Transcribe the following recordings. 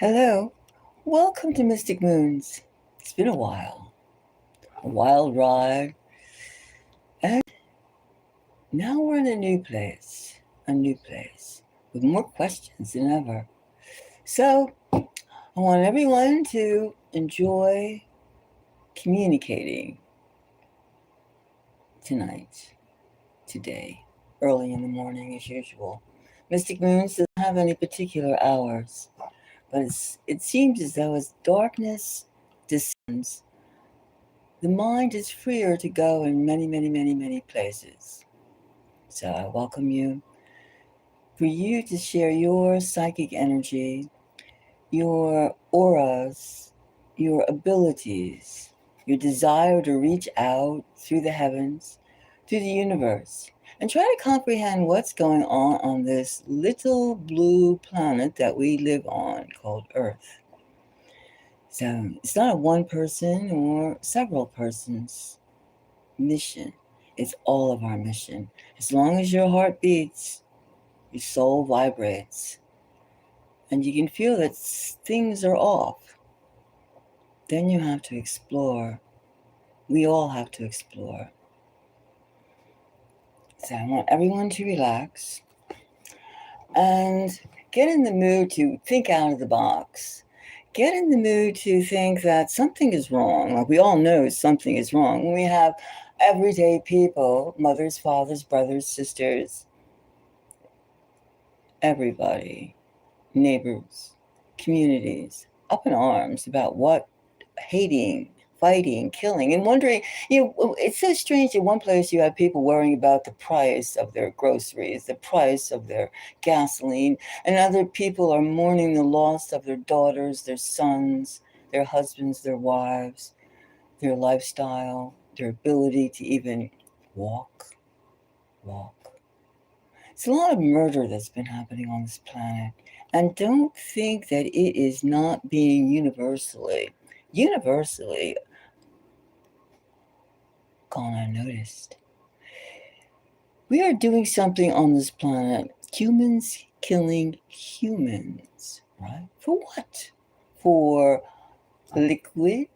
Hello, welcome to Mystic Moons. It's been a wild ride, and now we're in a new place, with more questions than ever. So, I want everyone to enjoy communicating tonight, today, early in the morning as usual. Mystic Moons doesn't have any particular hours, but it seems as though as darkness descends, the mind is freer to go in many, many, many, many places. So I welcome you for you to share your psychic energy, your auras, your abilities, your desire to reach out through the heavens, through the universe, and try to comprehend what's going on this little blue planet that we live on called Earth. So it's not a one person or several persons mission. It's all of our mission. As long as your heart beats, your soul vibrates, and you can feel that things are off, then you have to explore. We all have to explore. So I want everyone to relax and get in the mood to think out of the box. Get in the mood to think that something is wrong. Like we all know something is wrong. When we have everyday people, mothers, fathers, brothers, sisters, everybody, neighbors, communities, up in arms about what hating, fighting, killing, and wondering, it's so strange. In one place, you have people worrying about the price of their groceries, the price of their gasoline, and other people are mourning the loss of their daughters, their sons, their husbands, their wives, their lifestyle, their ability to even walk. It's a lot of murder that's been happening on this planet. And don't think that it is not being universally gone unnoticed. We are doing something on this planet. Humans killing humans, right? For what? For liquid?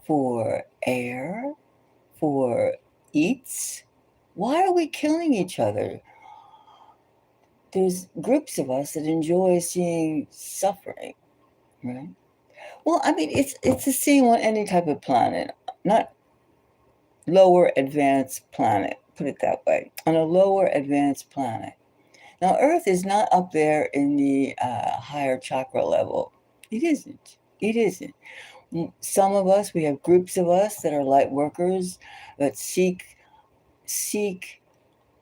For air? For eats? Why are we killing each other? There's groups of us that enjoy seeing suffering, right? Well, I mean, it's the same on any type of planet, not lower advanced planet, put it that way, on a lower advanced planet. Now, Earth is not up there in the higher chakra level. It isn't. It isn't. Some of us, we have groups of us that are light workers that seek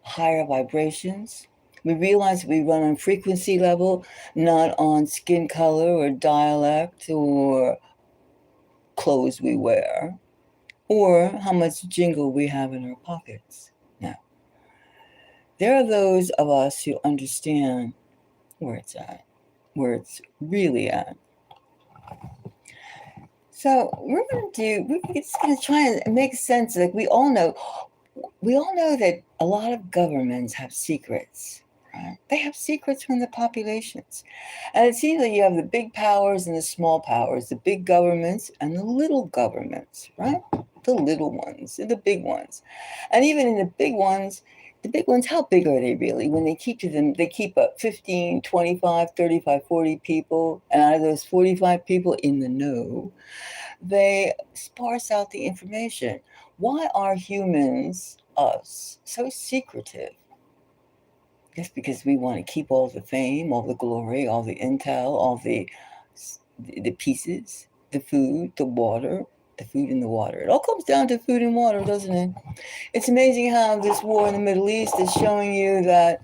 higher vibrations. We realize we run on frequency level, not on skin color or dialect or clothes we wear, or how much jingle we have in our pockets. Now, there are those of us who understand where it's at, where it's really at. So we're just gonna try and make sense. Like we all know that a lot of governments have secrets. Right? They have secrets from the populations. And it seems like you have the big powers and the small powers, the big governments and the little governments, right? The little ones and the big ones. And even in the big ones, how big are they really? When they keep to them, they keep up 15, 25, 35, 40 people. And out of those 45 people in the know, they sparse out the information. Why are humans, us, so secretive? Just because we want to keep all the fame, all the glory, all the intel, all the pieces, the food, the water, the food and the water. It all comes down to food and water, doesn't it? It's amazing how this war in the Middle East is showing you that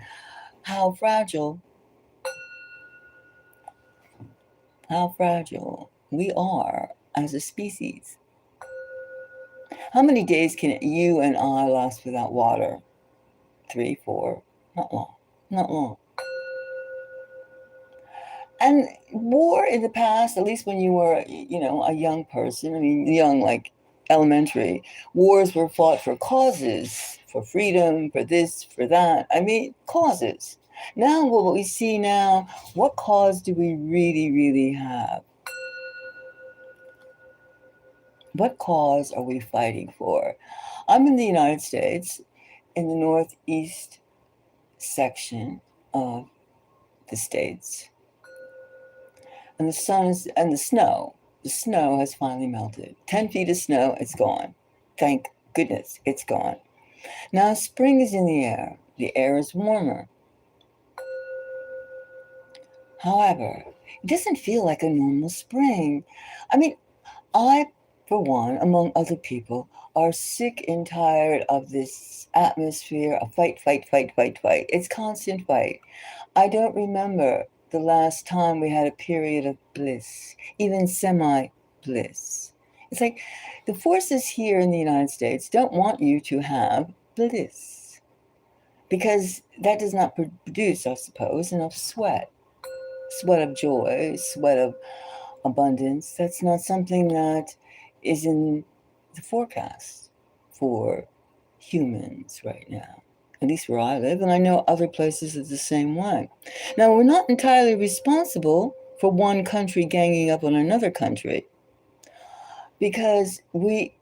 how fragile we are as a species. How many days can you and I last without water? 3, 4, not long. Not long. And war in the past, at least when you were, a young person, I mean, young like elementary, wars were fought for causes, for freedom, for this, for that. I mean, causes. Now, what we see now, what cause do we really, really have? What cause are we fighting for? I'm in the United States, in the northeast section of the states. And the sun is, and the snow has finally melted. 10 feet of snow, it's gone. Thank goodness, it's gone. Now spring is in the air. The air is warmer. However, it doesn't feel like a normal spring. I mean, I, for one, among other people, are sick and tired of this atmosphere of fight, fight, fight, fight, fight. It's constant fight. I don't remember the last time we had a period of bliss, even semi-bliss. It's like the forces here in the United States don't want you to have bliss because that does not produce, I suppose, enough sweat of joy, sweat of abundance. That's not something that is in the forecast for humans right now, at least where I live, and I know other places are the same way. Now, we're not entirely responsible for one country ganging up on another country, because we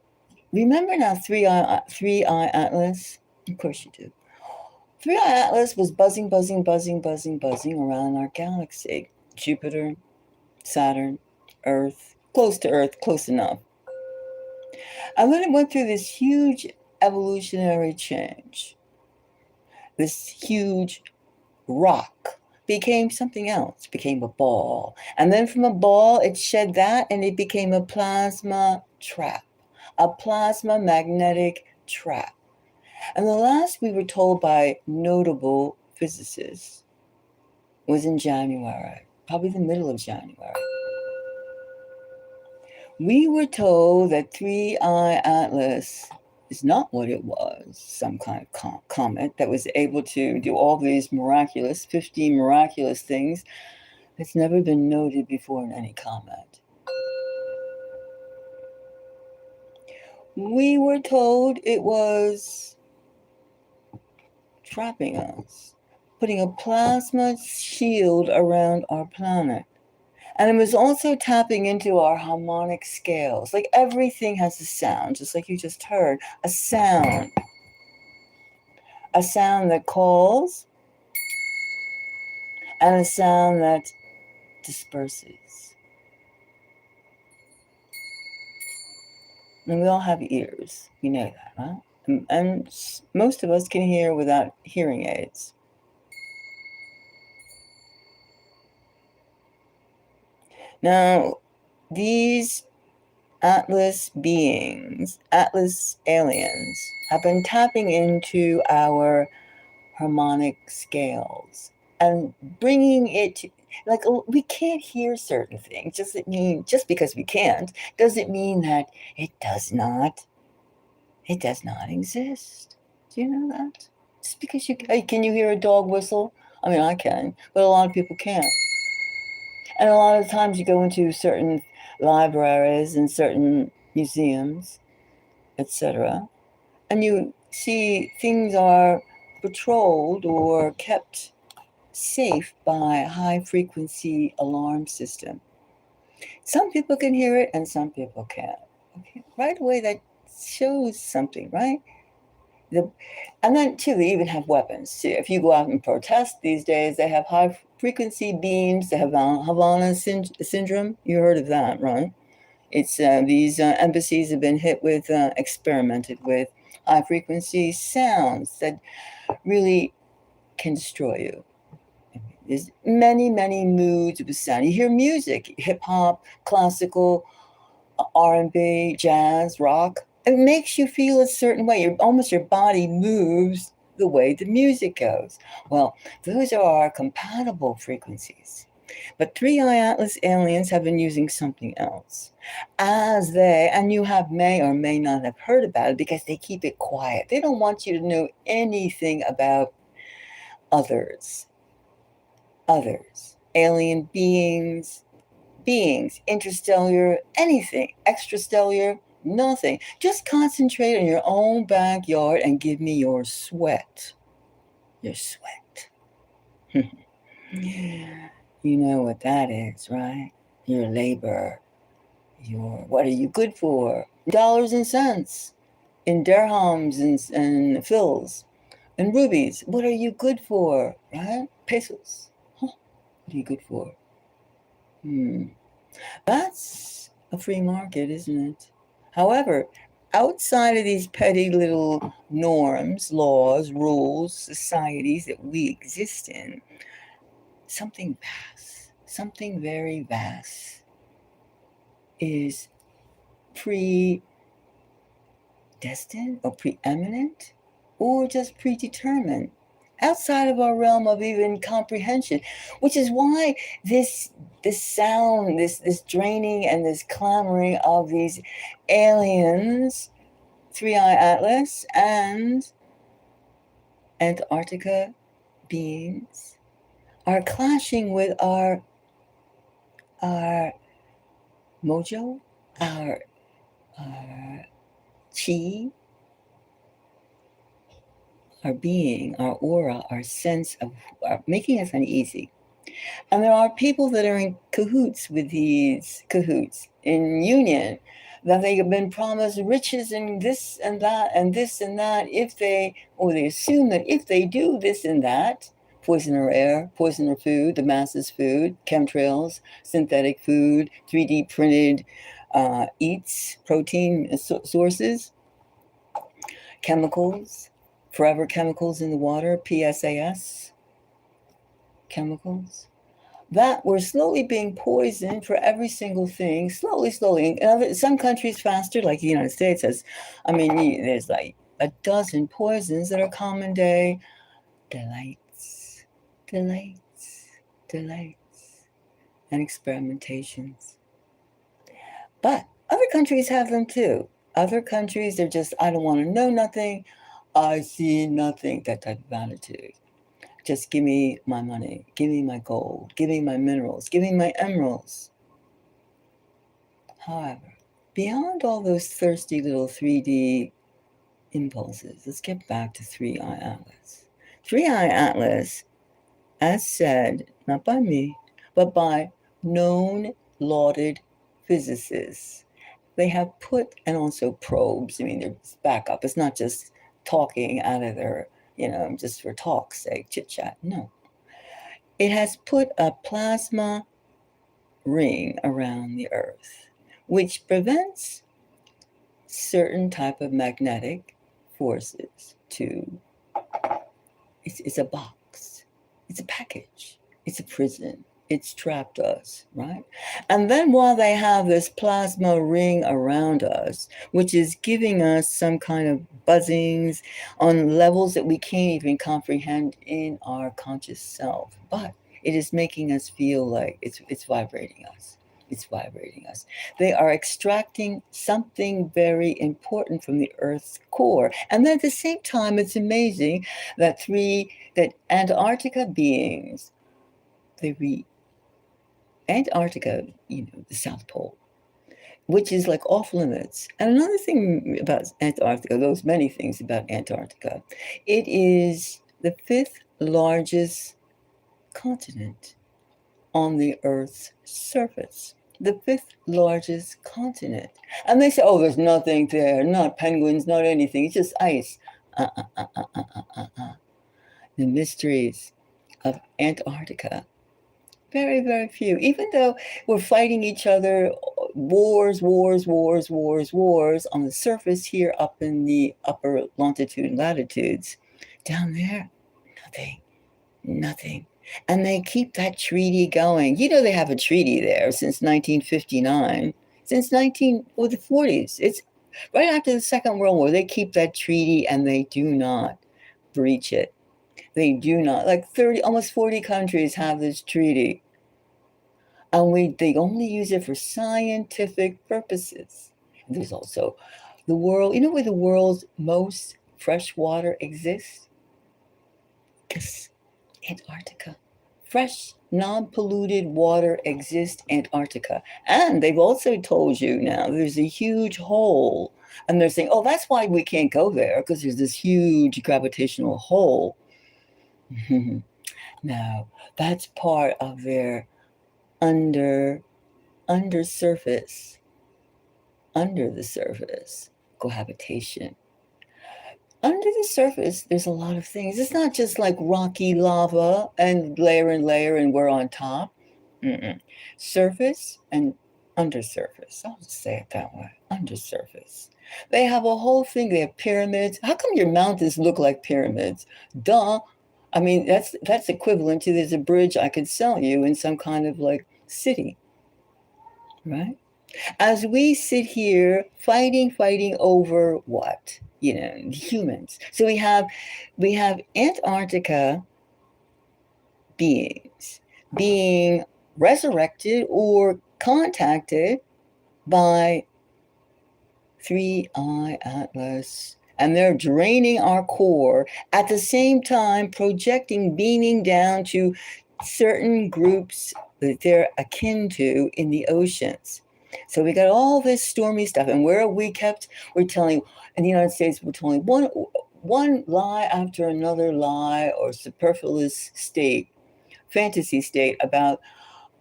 remember now 3IATLAS? Of course you do. 3IATLAS was buzzing around our galaxy. Jupiter, Saturn, Earth, close to Earth, close enough. And then it went through this huge evolutionary change. This huge rock became something else, became a ball. And then from a ball, it shed that and it became a plasma trap, a plasma magnetic trap. And the last we were told by notable physicists was in January, probably the middle of January. We were told that 3IATLAS is not what it was, some kind of comet that was able to do all these 15 miraculous things that's never been noted before in any comet. We were told it was trapping us, putting a plasma shield around our planet. And it was also tapping into our harmonic scales. Like everything has a sound, just like you just heard, a sound. A sound that calls and a sound that disperses. And we all have ears. We know that, right? And most of us can hear without hearing aids. Now, these Atlas beings, Atlas aliens, have been tapping into our harmonic scales and bringing it to, like, we can't hear certain things. Just because we can't doesn't mean that it does not exist. Do you know that? Just because can you hear a dog whistle? I mean, I can, but a lot of people can't. And a lot of times you go into certain libraries and certain museums, etc., and you see things are patrolled or kept safe by a high frequency alarm system. Some people can hear it and some people can't. Okay, right away that shows something, right? And then too, they even have weapons too. If you go out and protest these days, they have high frequency beams. They have Havana syndrome. You heard of that, right? It's these embassies have been hit with, experimented with high frequency sounds that really can destroy you. There's many moods of sound. You hear music, hip hop, classical, R&B, jazz, rock. It makes you feel a certain way. Your body moves the way the music goes. Well, those are our compatible frequencies. But 3IATLAS aliens have been using something else. And you may or may not have heard about it because they keep it quiet. They don't want you to know anything about others, alien beings, interstellar, anything, extrastellar, nothing. Just concentrate on your own backyard and give me your sweat. Your sweat. You know what that is, right? Your labor, what are you good for? Dollars and cents, in dirhams and fils and rubies. What are you good for, right? Pesos. Huh? What are you good for? That's a free market, isn't it? However, outside of these petty little norms, laws, rules, societies that we exist in, something vast, something very vast is predestined or preeminent or just predetermined outside of our realm of even comprehension, which is why this sound, this draining and this clamoring of these aliens, 3IATLAS and Antarctica beings, are clashing with our mojo, our chi, our being, our aura, our sense of making us uneasy. And there are people that are in cahoots with these cahoots, in union, that they have been promised riches and this and that and this and that if they, or they assume that if they do this and that, poison our air, poison our food, the masses' food, chemtrails, synthetic food, 3D printed eats, protein sources, chemicals, forever chemicals in the water, PSAS chemicals, that we're slowly being poisoned for every single thing, slowly. In some countries faster, like the United States has, there's like a dozen poisons that are common day delights, delights, delights, and experimentations. But other countries have them too. Other countries, they're just, I don't want to know nothing. I see nothing, that type of attitude. Just give me my money, give me my gold, give me my minerals, give me my emeralds. However, beyond all those thirsty little 3D impulses, let's get back to 3IATLAS. 3IATLAS, as said, not by me, but by known, lauded physicists, they have put, and also probes, there's backup. It's not just talking out of their, just for talk's sake, chit chat. No. It has put a plasma ring around the Earth, which prevents certain type of magnetic forces to, it's a box, it's a package, it's a prison, it's trapped us, right? And then while they have this plasma ring around us, which is giving us some kind of buzzings on levels that we can't even comprehend in our conscious self, but it is making us feel like it's vibrating us. It's vibrating us. They are extracting something very important from the Earth's core. And then at the same time, it's amazing that Antarctica beings, Antarctica, the South Pole, which is like off limits. And another thing about Antarctica, there's many things about Antarctica, it is the 5th largest continent on the Earth's surface. The 5th largest continent. And they say, oh, there's nothing there, not penguins, not anything, it's just ice. The mysteries of Antarctica, very, very few. Even though we're fighting each other, wars on the surface here up in the upper longitude and latitudes, down there, nothing. And they keep that treaty going. They have a treaty there since 1959, since the 40s. It's right after the Second World War. They keep that treaty and they do not breach it. They do not. Like almost 40 countries have this treaty. And they only use it for scientific purposes. And there's also the world, where the world's most fresh water exists? Yes, Antarctica. Fresh, non-polluted water exists Antarctica. And they've also told you now there's a huge hole. And they're saying, oh, that's why we can't go there, because there's this huge gravitational hole. Now, that's part of their undersurface, under the surface cohabitation. Under the surface, there's a lot of things. It's not just like rocky lava and layer, and we're on top. Mm-mm. Surface and undersurface. I'll just say it that way. Undersurface. They have a whole thing. They have pyramids. How come your mountains look like pyramids? Duh. I mean, that's equivalent to there's a bridge I could sell you in some kind of like city, right? As we sit here fighting over what? Humans. So we have Antarctica beings being resurrected or contacted by 3IATLAS, and they're draining our core at the same time projecting beaming down to certain groups that they're akin to in the oceans. So we got all this stormy stuff, and where we're telling, in the United States, we're telling one lie after another lie or superfluous state, fantasy state about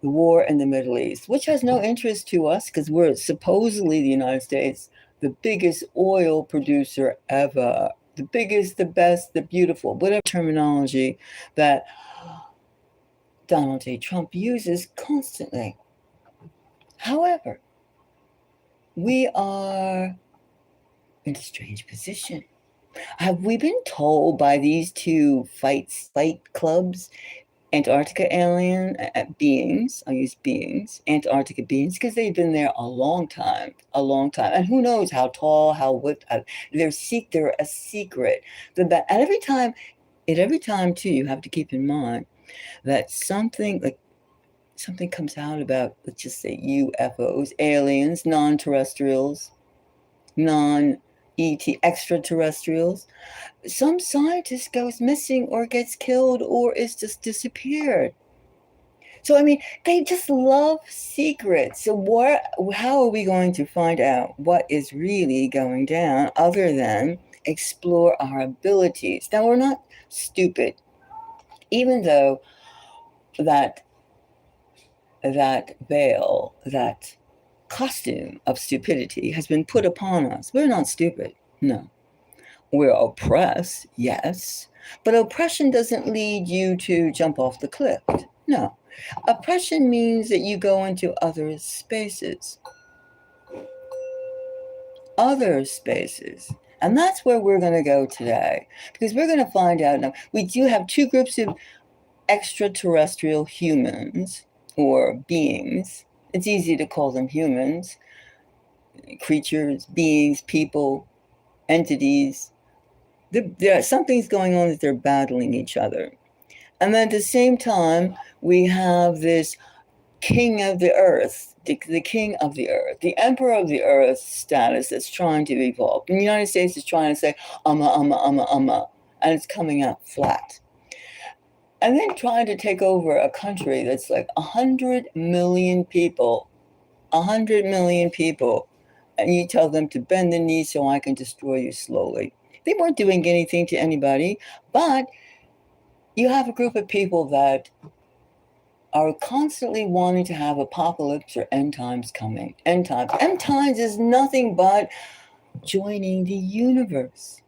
the war in the Middle East, which has no interest to us because we're supposedly the United States, the biggest oil producer ever, the biggest, the best, the beautiful, whatever terminology that Donald J. Trump uses constantly. However, we are in a strange position. Have we been told by these two fight clubs, Antarctica alien beings, I'll use beings, Antarctica beings, because they've been there a long time. And who knows how tall, what, they're a secret. And every time too, you have to keep in mind that something comes out about, let's just say UFOs, aliens, non-terrestrials, non-ET, extraterrestrials. Some scientist goes missing or gets killed or is just disappeared. So, I mean, they just love secrets. So how are we going to find out what is really going down other than explore our abilities? Now, we're not stupid, even though that veil, that costume of stupidity has been put upon us. We're not stupid, no. We're oppressed, yes, but oppression doesn't lead you to jump off the cliff. No. Oppression means that you go into other spaces. And that's where we're going to go today, because we're going to find out now. We do have two groups of extraterrestrial humans or beings. It's easy to call them humans, creatures, beings, people, entities. Something's going on that they're battling each other. And then at the same time, we have this king of the earth, the king of the earth, the emperor of the earth status that's trying to evolve. And the United States is trying to say, and it's coming out flat. And then trying to take over a country that's like 100 million people, 100 million people, and you tell them to bend the knee so I can destroy you slowly. They weren't doing anything to anybody, but you have a group of people that are constantly wanting to have apocalypse or end times coming. End times is nothing but joining the universe,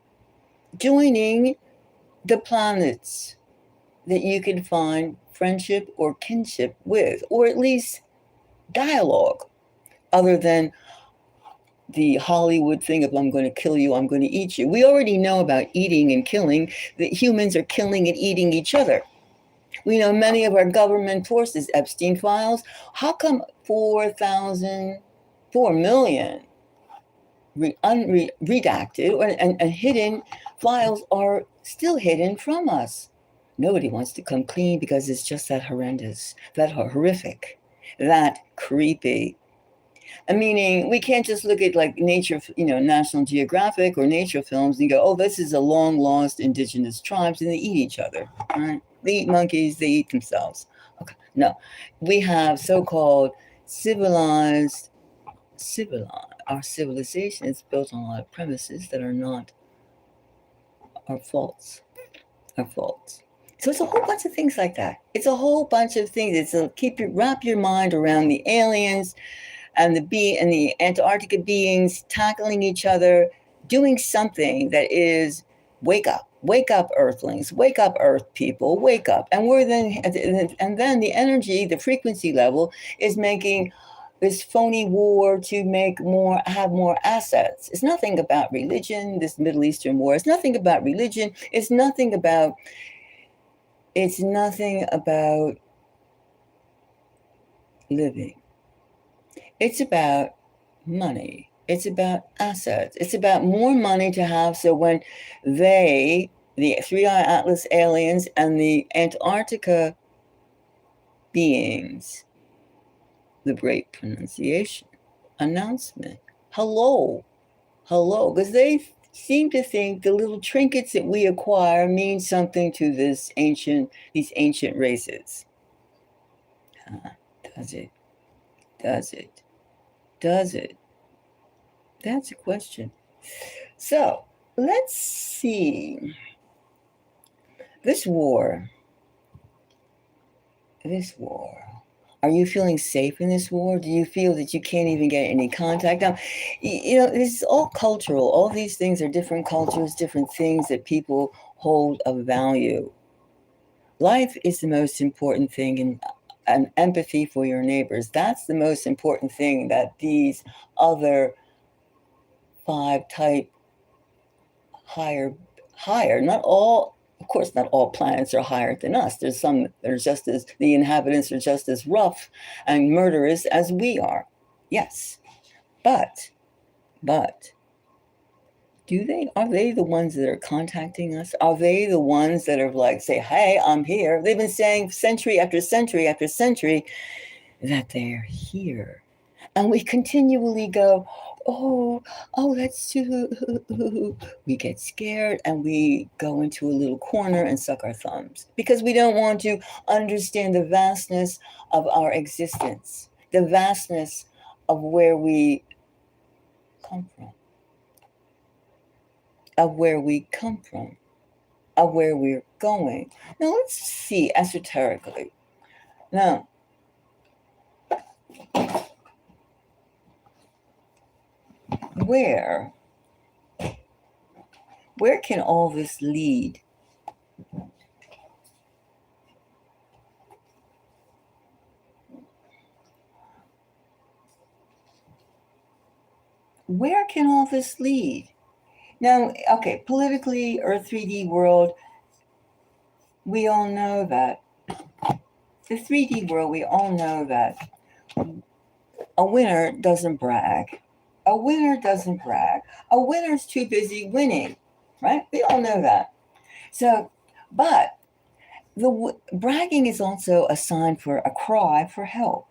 joining the planets that you can find friendship or kinship with, or at least dialogue, other than the Hollywood thing of I'm going to kill you, I'm going to eat you. We already know about eating and killing, that humans are killing and eating each other. We know many of our government forces, Epstein files. How come 4 million redacted and hidden files are still hidden from us? Nobody wants to come clean because it's just that horrendous, that horrific, that creepy. Meaning, we can't just look at like nature, National Geographic or nature films and go, oh, this is a long lost indigenous tribes and they eat each other, right? They eat monkeys, they eat themselves. Okay, no. We have so-called civilized. Our civilization is built on a lot of premises that are false. So it's a whole bunch of things like that. It's a whole bunch of things. Wrap your mind around the aliens and the Antarctica beings tackling each other, doing something that is wake up, Earthlings, wake up, Earth people, wake up. And then the energy, the frequency level is making this phony war to have more assets. It's nothing about religion. This Middle Eastern war is nothing about religion. It's nothing about living. It's about money. It's about assets. It's about more money to have. So when the 3IATLAS aliens and the Antarctica beings, the great pronunciation, announcement, hello, because they seem to think the little trinkets that we acquire mean something to these ancient races. Does it? Does it? Does it? That's a question. So let's see. This war. Are you feeling safe in this war? Do you feel that you can't even get any contact? Now, this is all cultural. All these things are different cultures, different things that people hold of value. Life is the most important thing, and empathy for your neighbors. That's the most important thing that these other 5 type higher, not all, of course, not all planets are higher than us. There's some that are the inhabitants are just as rough and murderous as we are. Yes. But, are they the ones that are contacting us? Are they the ones that are like, say, hey, I'm here? They've been saying century after century after century that they're here. And we continually go, oh, that's too. We get scared and we go into a little corner and suck our thumbs because we don't want to understand the vastness of our existence, the vastness of where we come from, of where we're going. Now, let's see esoterically. Now, where can all this lead? Where can all this lead? Now, okay, politically or 3D world, we all know that the 3D world, we all know that a winner doesn't brag. A winner's too busy winning, right? We all know that. So, but the bragging is also a sign for a cry for help,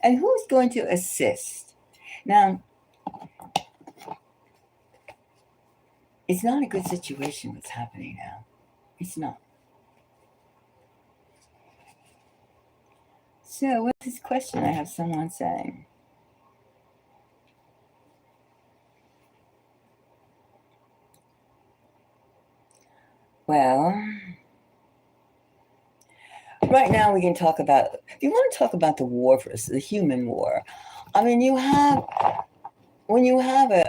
And who's going to assist? Now, it's not a good situation what's happening now. It's not. So, what's this question? I have someone saying. Well, right now we can talk about, if you want to talk about the war first, the human war. I mean, when you have a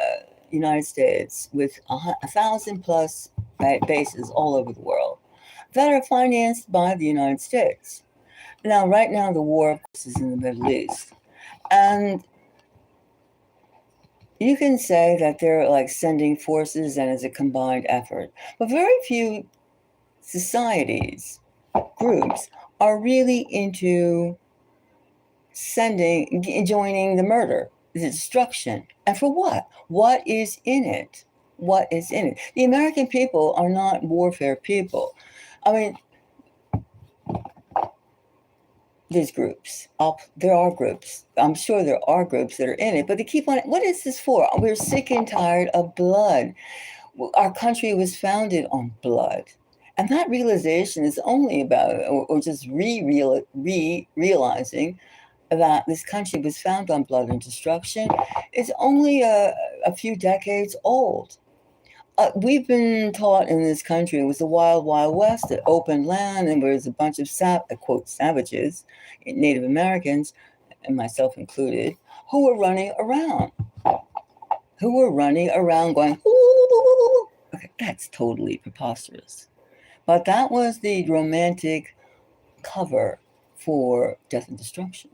United States with 1,000 plus bases all over the world that are financed by the United States. Now, right now, the war, of course, is in the Middle East. And you can say that they're like sending forces and it's a combined effort. But very few societies, groups, are really into joining the murder, the destruction. And for what? What is in it? The American people are not warfare people. I mean, there's groups. There are groups. I'm sure there are groups that are in it, but they keep on. What is this for? We're sick and tired of blood. Our country was founded on blood. And that realization is only about, or just realizing that this country was founded on blood and destruction. It's only a few decades old. we've been taught in this country it was the wild, wild west, the open land, and there was a bunch of quote savages, Native Americans, and myself included, who were running around, going, ooh. Okay, that's totally preposterous. But that was the romantic cover for death and destruction.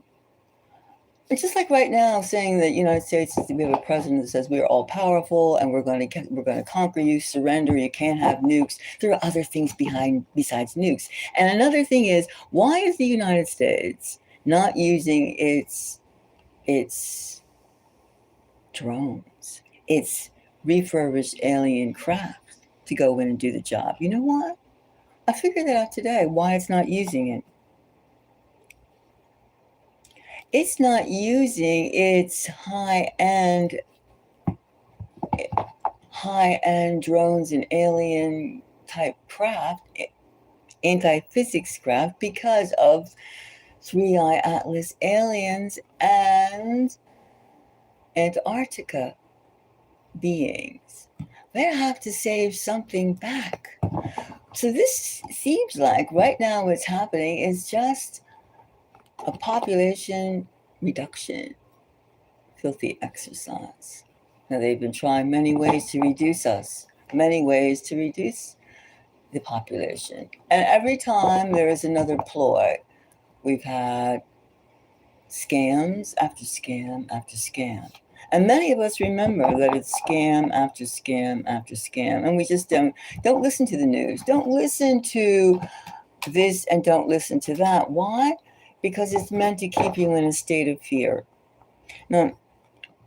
It's just like right now saying that the United States, we have a president that says we're all powerful and we're going to conquer you, surrender, you can't have nukes. There are other things besides nukes. And another thing is, why is the United States not using its drones, its refurbished alien craft to go in and do the job? You know what? I figured that out today, why it's not using it. It's not using its high-end drones and alien type craft, anti-physics craft, because of 3IATLAS aliens and Antarctica beings. They have to save something back. So this seems like right now what's happening is just a population reduction, filthy exercise. Now, they've been trying many ways to reduce us, many ways to reduce the population. And every time there is another ploy, we've had scams after scam after scam. And many of us remember that it's scam after scam after scam. And we just don't listen to the news. Don't listen to this and don't listen to that. Why? Because it's meant to keep you in a state of fear. Now,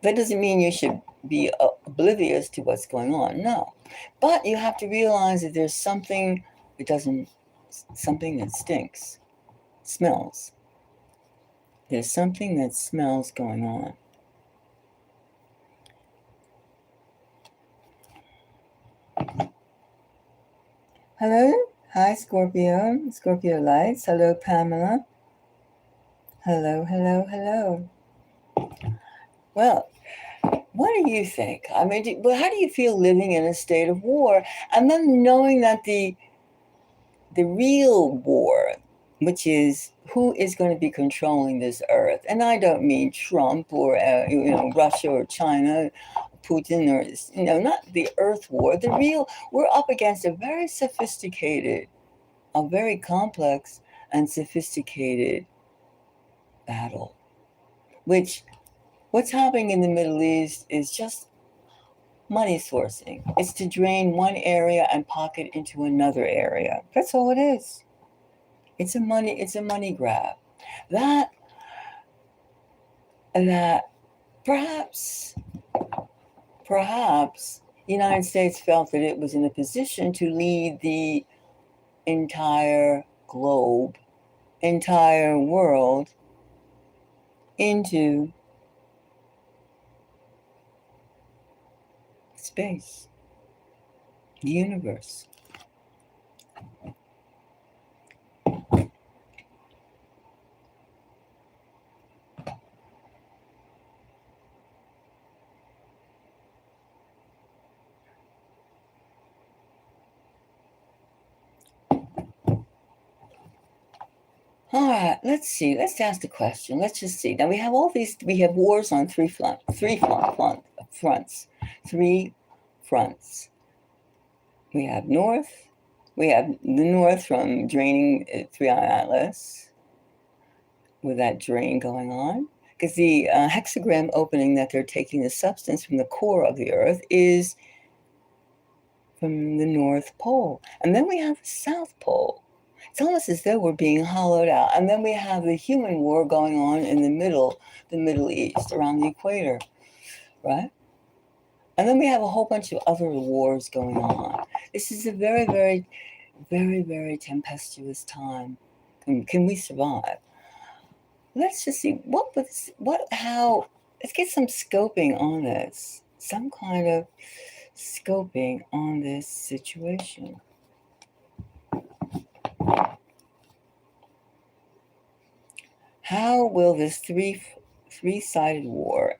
that doesn't mean you should be oblivious to what's going on. No. But you have to realize that there's something that stinks, smells. There's something that smells going on. Hello? Hi, Scorpio Lights. Hello, Pamela. Hello, hello, hello. Well, what do you think? I mean, how do you feel living in a state of war? And then knowing that the real war, which is who is going to be controlling this earth, and I don't mean Trump or Russia or China, Putin, or not the earth war. The real, we're up against a very sophisticated, a very complex and sophisticated battle, which what's happening in the Middle East is just money sourcing. It's to drain one area and pocket into another area. That's all it is. It's a money grab. That perhaps the United States felt that it was in a position to lead the entire globe, entire world into space, the universe. All right, let's see. Let's ask the question. Let's just see. Now we have all these. We have wars on three fronts. We have north. We have the north from draining 3IATLAS, with that drain going on, because the hexagram opening that they're taking the substance from the core of the Earth is from the North Pole, and then we have the South Pole. It's almost as though we're being hollowed out. And then we have the human war going on in the Middle East, around the equator, right? And then we have a whole bunch of other wars going on. This is a very, very, very, very tempestuous time. Can we survive? Let's just see let's get some scoping on this. Some kind of scoping on this situation. How will this three-sided war,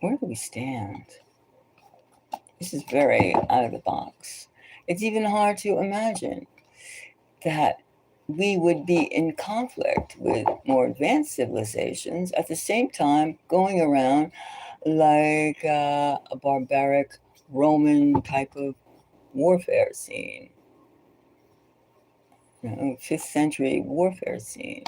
where do we stand? This is very out of the box. It's even hard to imagine that we would be in conflict with more advanced civilizations at the same time going around like a barbaric Roman type of warfare scene, 5th century warfare scene.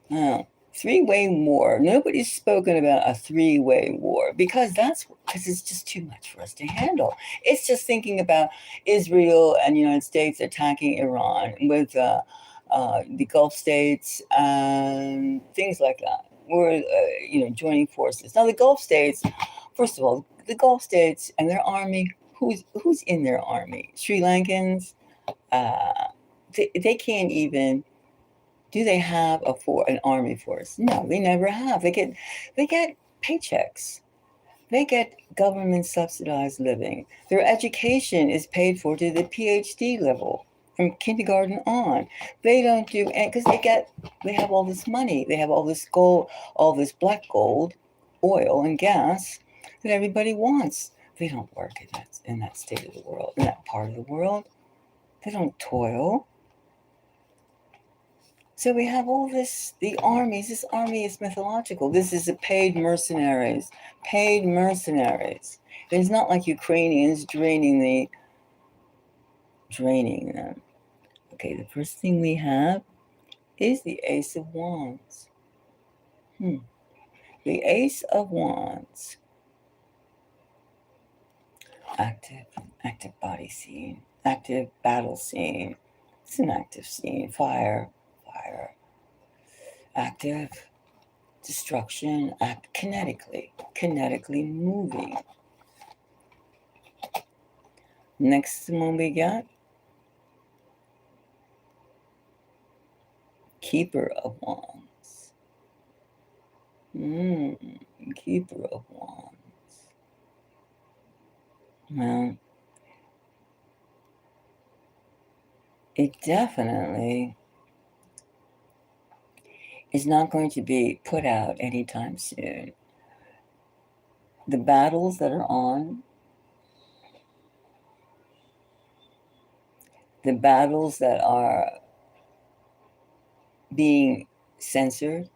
Now, three-way war. Nobody's spoken about a three-way war because it's just too much for us to handle. It's just thinking about Israel and the United States attacking Iran with the Gulf states and things like that. We're joining forces. Now the Gulf states, first of all, the Gulf states and their army. Who's in their army? Sri Lankans. They can't even. Do they have an army force? No, they never have. They get paychecks. They get government subsidized living. Their education is paid for to the PhD level from kindergarten on. They don't do because they have all this money. They have all this gold, all this black gold, oil and gas that everybody wants. They don't work in that state of the world, in that part of the world. They don't toil. So we have all this, the armies. This army is mythological. This is a paid mercenaries. Paid mercenaries. It's not like Ukrainians draining them. Okay, the first thing we have is the Ace of Wands. The Ace of Wands. Active body scene. Active battle scene. It's an active scene. Fire. Active destruction, kinetically moving. Next one we got Keeper of Wands. Keeper of Wands. Well, it definitely is not going to be put out anytime soon. The battles that are on, the battles that are being censored.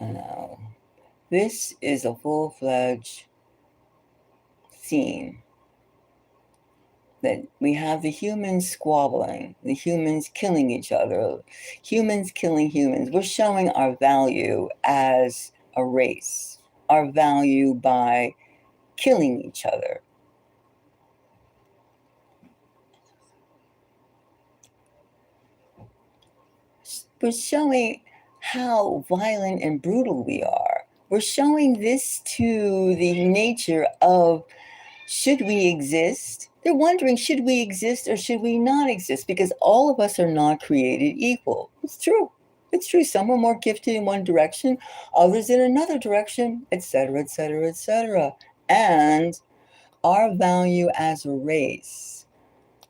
No. This is a full-fledged scene that we have the humans squabbling, the humans killing each other, humans killing humans. We're showing our value as a race, our value by killing each other. We're showing how violent and brutal we are. We're showing this to the nature of, should we exist? They're wondering, should we exist or should we not exist? Because all of us are not created equal. It's true. It's true. Some are more gifted in one direction, others in another direction, etc., etc., etc. And our value as a race,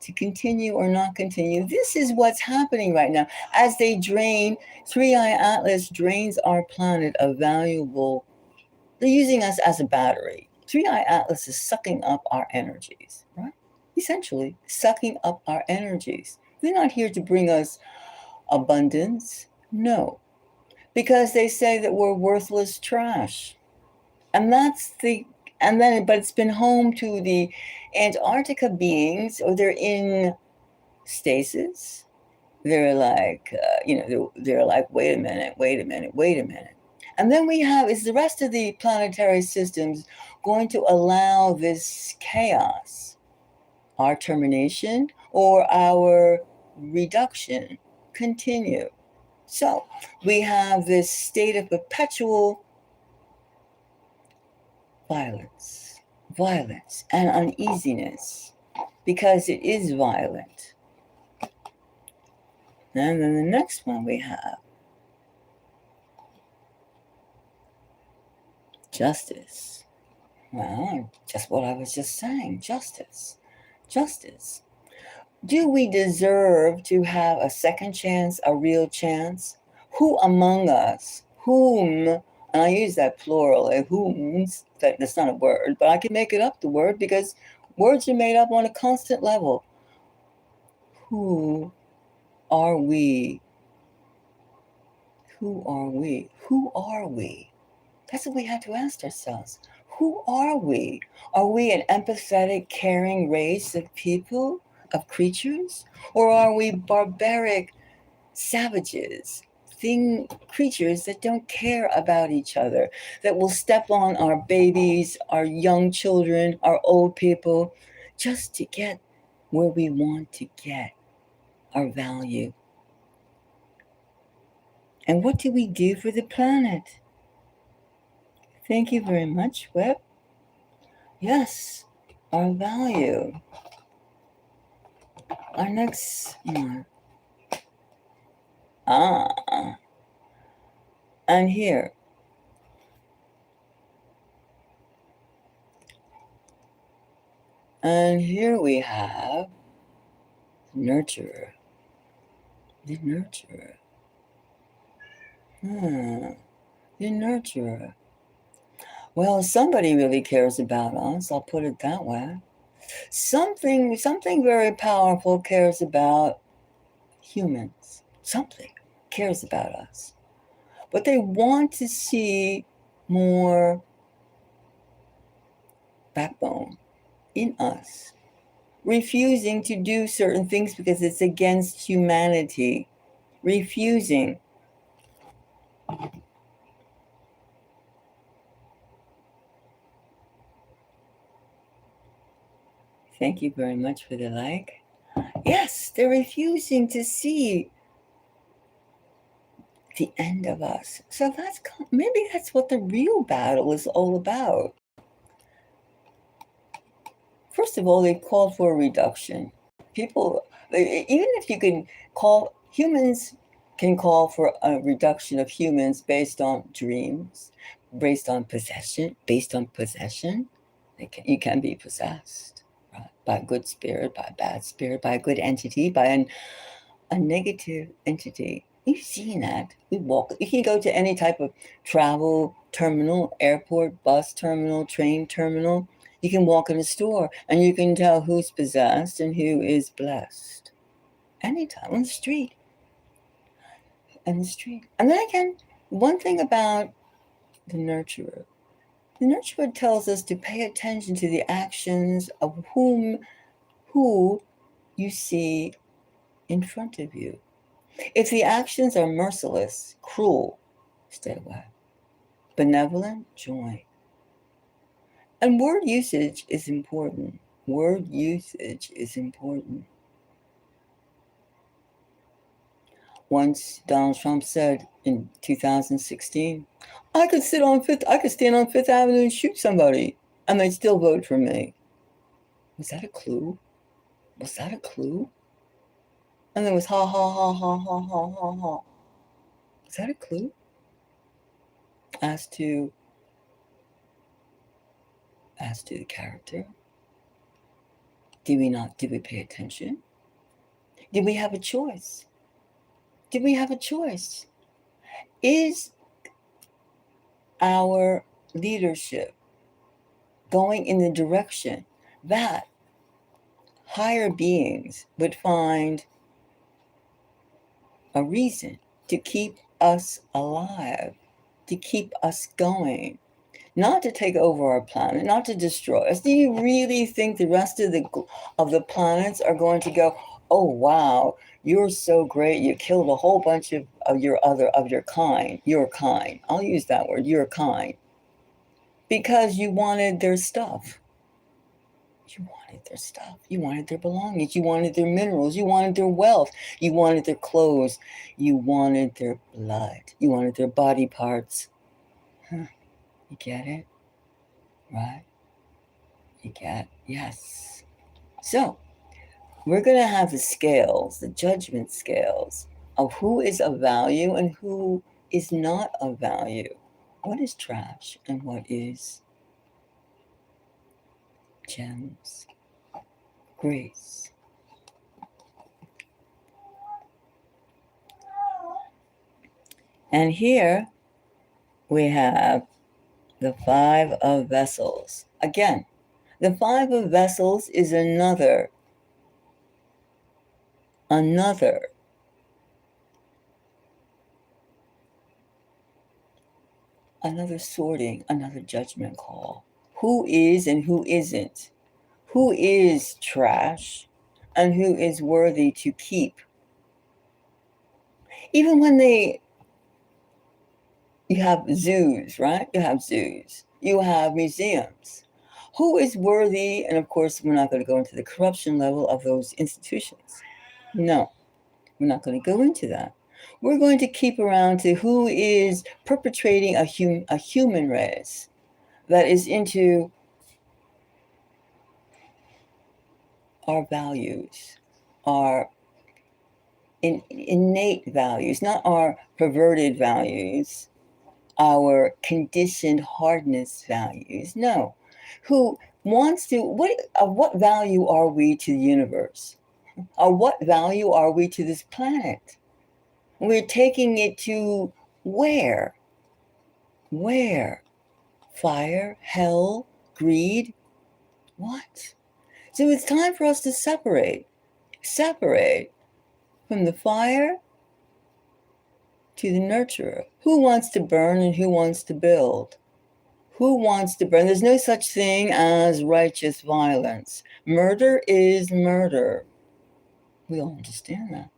to continue or not continue, this is what's happening right now. As they drain, 3IATLAS drains our planet of valuable, they're using us as a battery. 3IATLAS is sucking up our energies, right? Essentially, sucking up our energies. They're not here to bring us abundance. No. Because they say that we're worthless trash. And but it's been home to the Antarctica beings, or they're in stasis. They're like, they're like, wait a minute. And then is the rest of the planetary systems going to allow this chaos, our termination or our reduction, continue? So we have this state of perpetual violence and uneasiness, because it is violent. And then the next one we have justice. Well, just what I was just saying, justice. Do we deserve to have a second chance, a real chance? Who among us whom, and I use that plural, whom's, that's not a word, but I can make it up, the word, because words are made up on a constant level. Who are we? Who are we? Who are we? That's what we have to ask ourselves. Who are we? Are we an empathetic, caring race of people, of creatures? Or are we barbaric savages, creatures that don't care about each other, that will step on our babies, our young children, our old people, just to get where we want to get, our value? And what do we do for the planet? Thank you very much, Webb. Yes, our value. Our next one. And here. And here we have the nurturer. The nurturer. The nurturer. Well, somebody really cares about us, I'll put it that way. Something very powerful cares about humans. Something cares about us. But they want to see more backbone in us, refusing to do certain things because it's against humanity. Refusing. Thank you very much for the like. Yes, they're refusing to see the end of us. So maybe that's what the real battle is all about. First of all, they called for a reduction. People, even if you can call, humans can call for a reduction of humans based on dreams, based on possession. You can be possessed, right? By a good spirit, by a bad spirit, by a good entity, by a negative entity. You've seen that. You can go to any type of travel terminal, airport, bus terminal, train terminal. You can walk in a store and you can tell who's possessed and who is blessed. Anytime, on the street. And then again, one thing about the nurturer. The nurturer tells us to pay attention to the actions of who you see in front of you. If the actions are merciless, cruel, stay away. Benevolent, join. And word usage is important. Word usage is important. Once Donald Trump said in 2016, I could stand on Fifth Avenue and shoot somebody, and they'd still vote for me. Was that a clue? Was that a clue? And there was ha ha ha ha ha ha ha ha. Was that a clue? As to the character? Did we pay attention? Did we have a choice? Is our leadership going in the direction that higher beings would find a reason to keep us alive, to keep us going, not to take over our planet, not to destroy us? Do you really think the rest of the planets are going to go, oh wow, you're so great, you killed a whole bunch of your kind, I'll use that word, your kind, because you wanted their stuff. You wanted their stuff. You wanted their belongings. You wanted their minerals. You wanted their wealth. You wanted their clothes. You wanted their blood. You wanted their body parts. Huh. You get it? Right? Yes. So, we're going to have the scales, the judgment scales of who is of value and who is not of value. What is trash and what is gems? Grace. And here we have the Five of Vessels. Again, the Five of Vessels is another sorting, another judgment call. Who is and who isn't? Who is trash and who is worthy to keep? Even when you have zoos, right? You have zoos. You have museums. Who is worthy? And of course, we're not going to go into the corruption level of those institutions. No, we're not going to go into that. We're going to keep around to who is perpetrating a human race that is into our values, our innate values, not our perverted values, our conditioned hardness values. No. Who wants to, what value are we to the universe? Or what value are we to this planet? We're taking it to where? Where? Fire, hell, greed? What? So it's time for us to separate from the fire to the nurturer. Who wants to burn and who wants to build? Who wants to burn? There's no such thing as righteous violence. Murder is murder. We all understand that.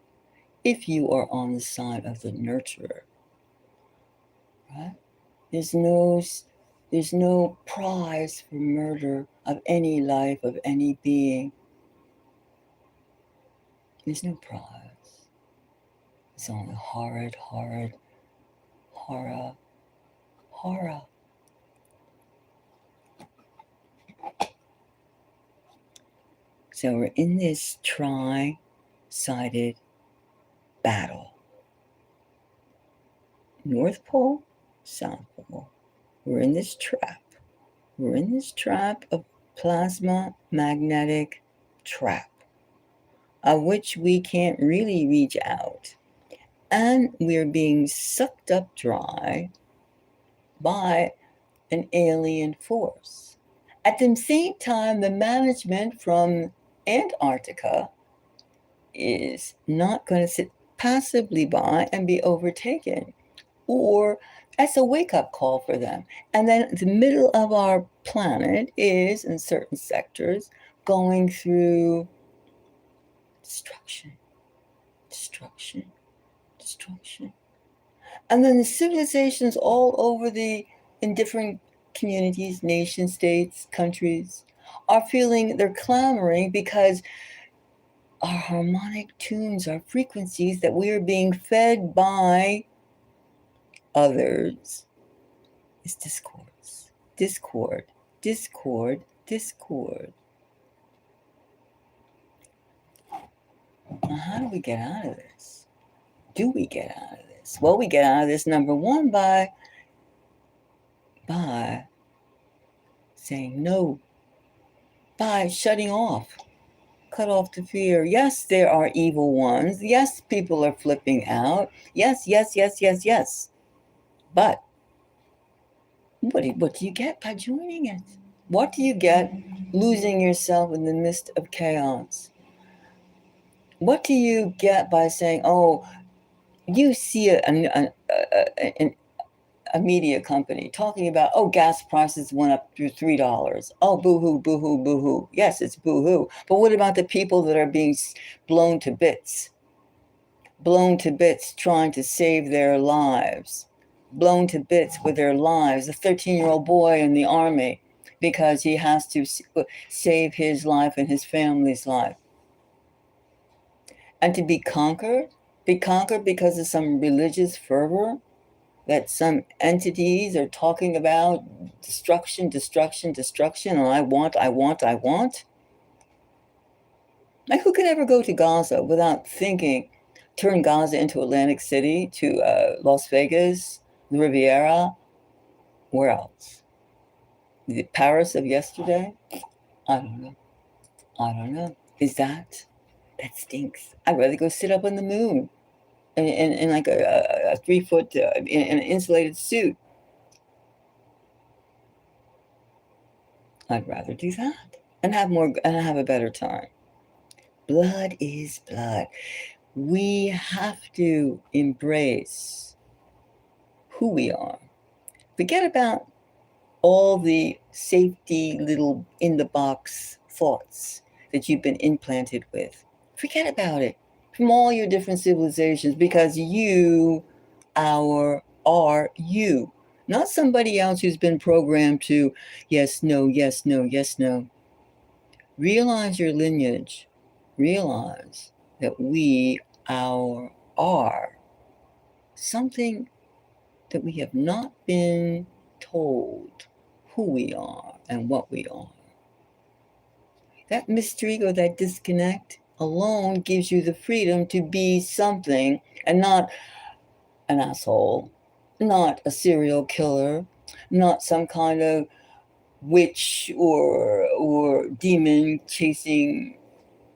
If you are on the side of the nurturer, right? There's no prize for murder of any life, of any being. There's no prize. It's only horrid, horror. So we're in this tri-sided battle. North Pole, South Pole. We're in this trap. We're in this trap of plasma magnetic trap, of which we can't really reach out. And we're being sucked up dry by an alien force. At the same time, the management from Antarctica is not going to sit passively by and be overtaken, or as a wake-up call for them. And then the middle of our planet is, in certain sectors, going through destruction. And then the civilizations all over in different communities, nation states, countries, are feeling, they're clamoring because our harmonic tunes, our frequencies that we are being fed by others is discord. Now, how do we get out of this? Do we get out of this? Well, we get out of this, number one, by saying no, by shutting off, cut off the fear. Yes, there are evil ones. Yes, people are flipping out. Yes. But what do you get by joining it? What do you get losing yourself in the midst of chaos? What do you get by saying, oh, you see a media company talking about, oh, gas prices went up to $3. Oh, boo-hoo, boo-hoo, boo-hoo. Yes, it's boo-hoo. But what about the people that are being blown to bits trying to save their lives, blown to bits with their lives? A 13-year-old boy in the army because he has to save his life and his family's life. And to be conquered because of some religious fervor that some entities are talking about destruction, and I want. Like, who can ever go to Gaza without thinking, turn Gaza into Atlantic City, to Las Vegas, the Riviera, where else? The Paris of yesterday? I don't know. That stinks. I'd rather go sit up on the moon in like a 3 foot, in an insulated suit, I'd rather do that and have a better time. Blood is blood. We have to embrace who we are. Forget about all the safety little in the box thoughts that you've been implanted with. Forget about it from all your different civilizations, because you are you, not somebody else who's been programmed to yes, no, yes, no, yes, no. Realize your lineage. Realize that we are something that we have not been told who we are and what we are. That mystery or that disconnect alone gives you the freedom to be something and not an asshole, not a serial killer, not some kind of witch or demon chasing,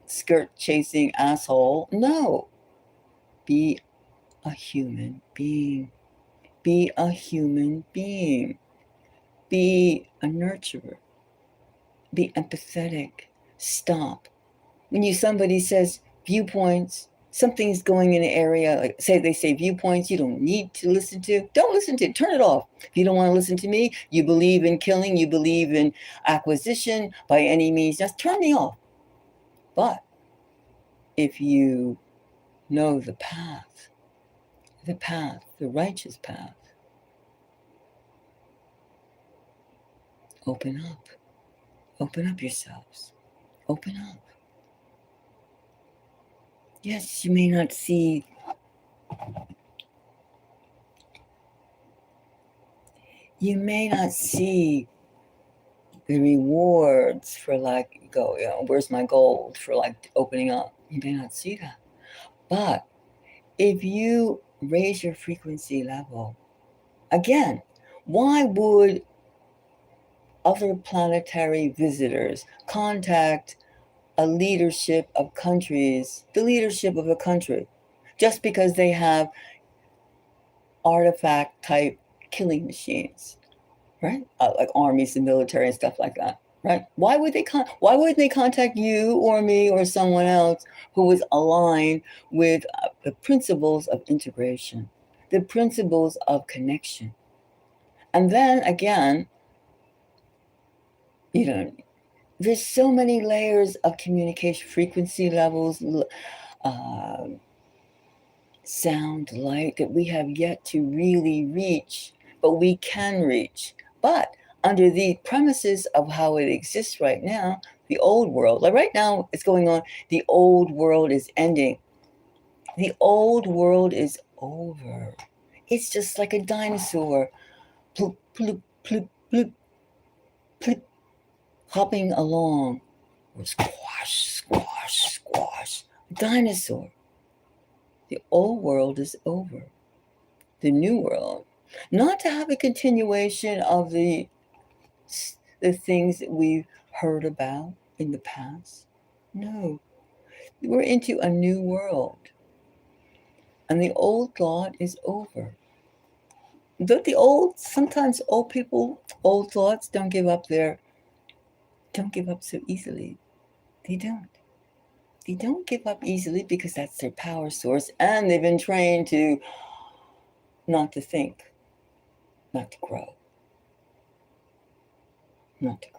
skirt chasing asshole. No. Be a human being. Be a human being. Be a nurturer. Be empathetic. Stop. When somebody says viewpoints, something's going in an area, like they say viewpoints you don't need to listen to, don't listen to it. Turn it off. If you don't want to listen to me, you believe in killing, you believe in acquisition by any means, just turn me off. But if you know the path, the righteous path, open up yourselves, open up. Yes, you may not see the rewards for where's my gold for opening up. You may not see that. But if you raise your frequency level, again, why would other planetary visitors contact the leadership of a country, just because they have artifact type killing machines, right? Like armies and military and stuff like that, right? Why wouldn't they contact you or me or someone else who is aligned with the principles of integration, the principles of connection? And then again, there's so many layers of communication, frequency levels, uh, sound, light that we have yet to really reach, but we can reach. But under the premises of how it exists right now, the old world, like right now it's going on, the old world is ending. The old world is over. It's just like a dinosaur, bloop, bloop, bloop, bloop, bloop, hopping along, or squash, squash, squash. Dinosaur. The old world is over. The new world, not to have a continuation of the things that we've heard about in the past. No, we're into a new world, and the old thought is over. But sometimes old thoughts don't give up so easily. They don't. They don't give up easily because that's their power source, and they've been trained to not to think, not to grow, not to grow.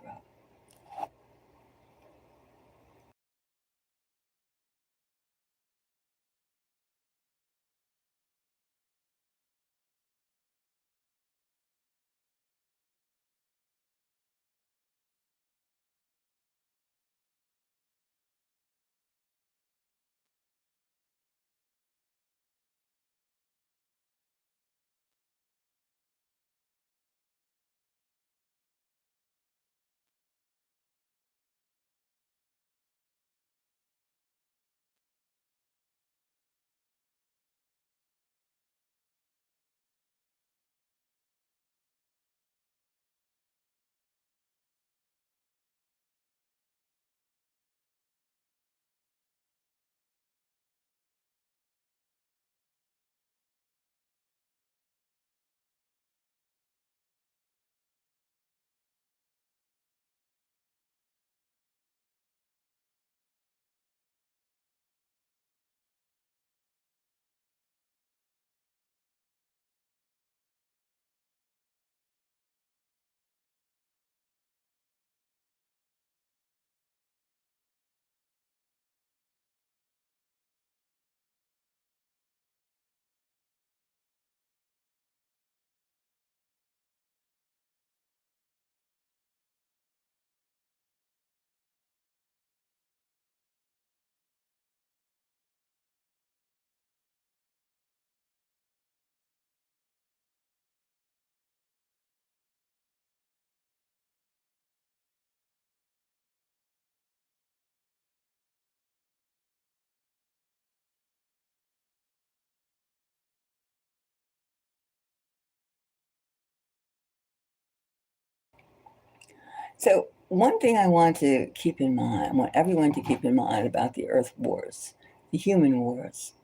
So, one thing I want to keep in mind, I want everyone to keep in mind about the Earth wars, the human wars,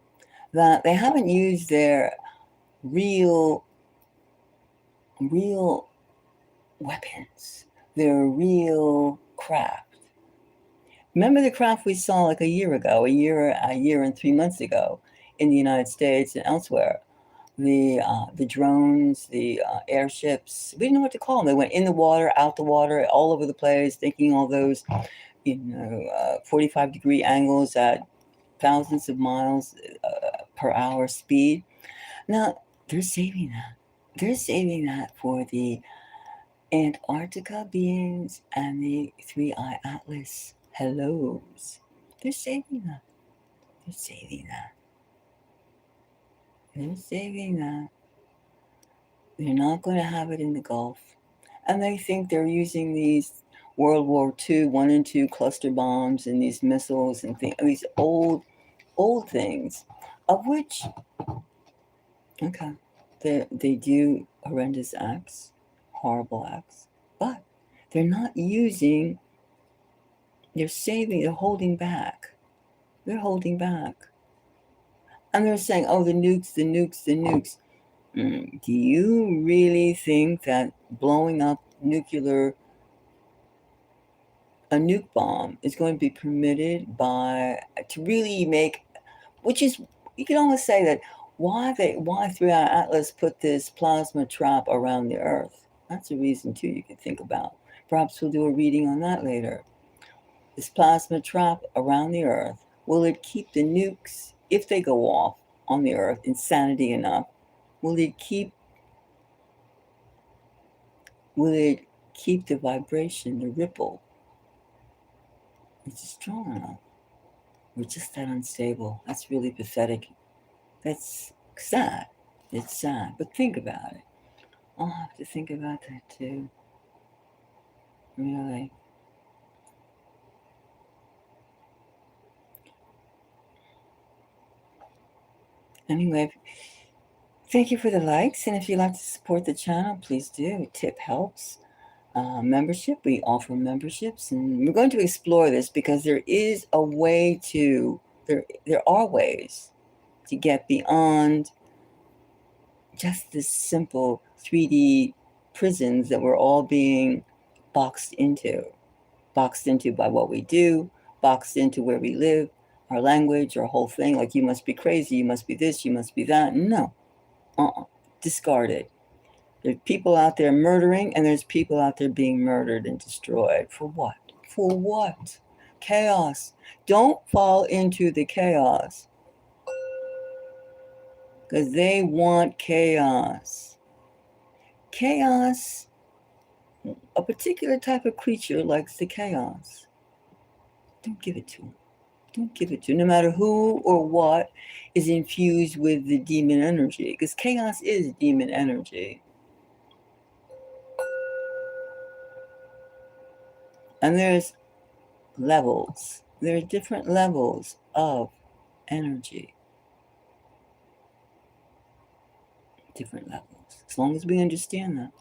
that they haven't used their real, real weapons, their real craft. Remember the craft we saw like a year ago, a year and 3 months ago in the United States and elsewhere. The drones, the airships. We didn't know what to call them. They went in the water, out the water, all over the place, taking all those, 45-degree angles at thousands of miles per hour speed. Now they're saving that. They're saving that for the Antarctica Beings and the 3IATLAS hellos. They're saving that. They're saving that. They're saving that. They're not going to have it in the Gulf. And they think they're using these World War II, 1 and 2 cluster bombs and these missiles and these old things, of which, okay, they do horrendous acts, horrible acts, but they're not using, they're saving, they're holding back. They're holding back. And they're saying, oh, the nukes, the nukes, the nukes. Do you really think that blowing up a nuke bomb is going to be permitted to really make, which is, you can almost say that why 3i Atlas put this plasma trap around the Earth. That's a reason too you can think about. Perhaps we'll do a reading on that later. This plasma trap around the Earth, will it keep the nukes, if they go off on the Earth, insanity enough, will it keep the vibration, the ripple? It's strong enough. We're just that unstable. That's really pathetic. That's sad. It's sad. But think about it. I'll have to think about that too. Really. Anyway, thank you for the likes. And if you'd like to support the channel, please do. A tip helps. Membership, we offer memberships. And we're going to explore this because there is a way to, there are ways to get beyond just this simple 3D prisons that we're all being boxed into by what we do, boxed into where we live, our language, our whole thing. Like, you must be crazy, you must be this, you must be that. No, discard it. There's people out there murdering, and there's people out there being murdered and destroyed. For what? For what? Chaos. Don't fall into the chaos, because they want chaos. Chaos, a particular type of creature likes the chaos. Don't give it to them. Don't give it to them. No matter who or what is infused with the demon energy, because chaos is demon energy. And there's levels. There are different levels of energy. Different levels. As long as we understand that.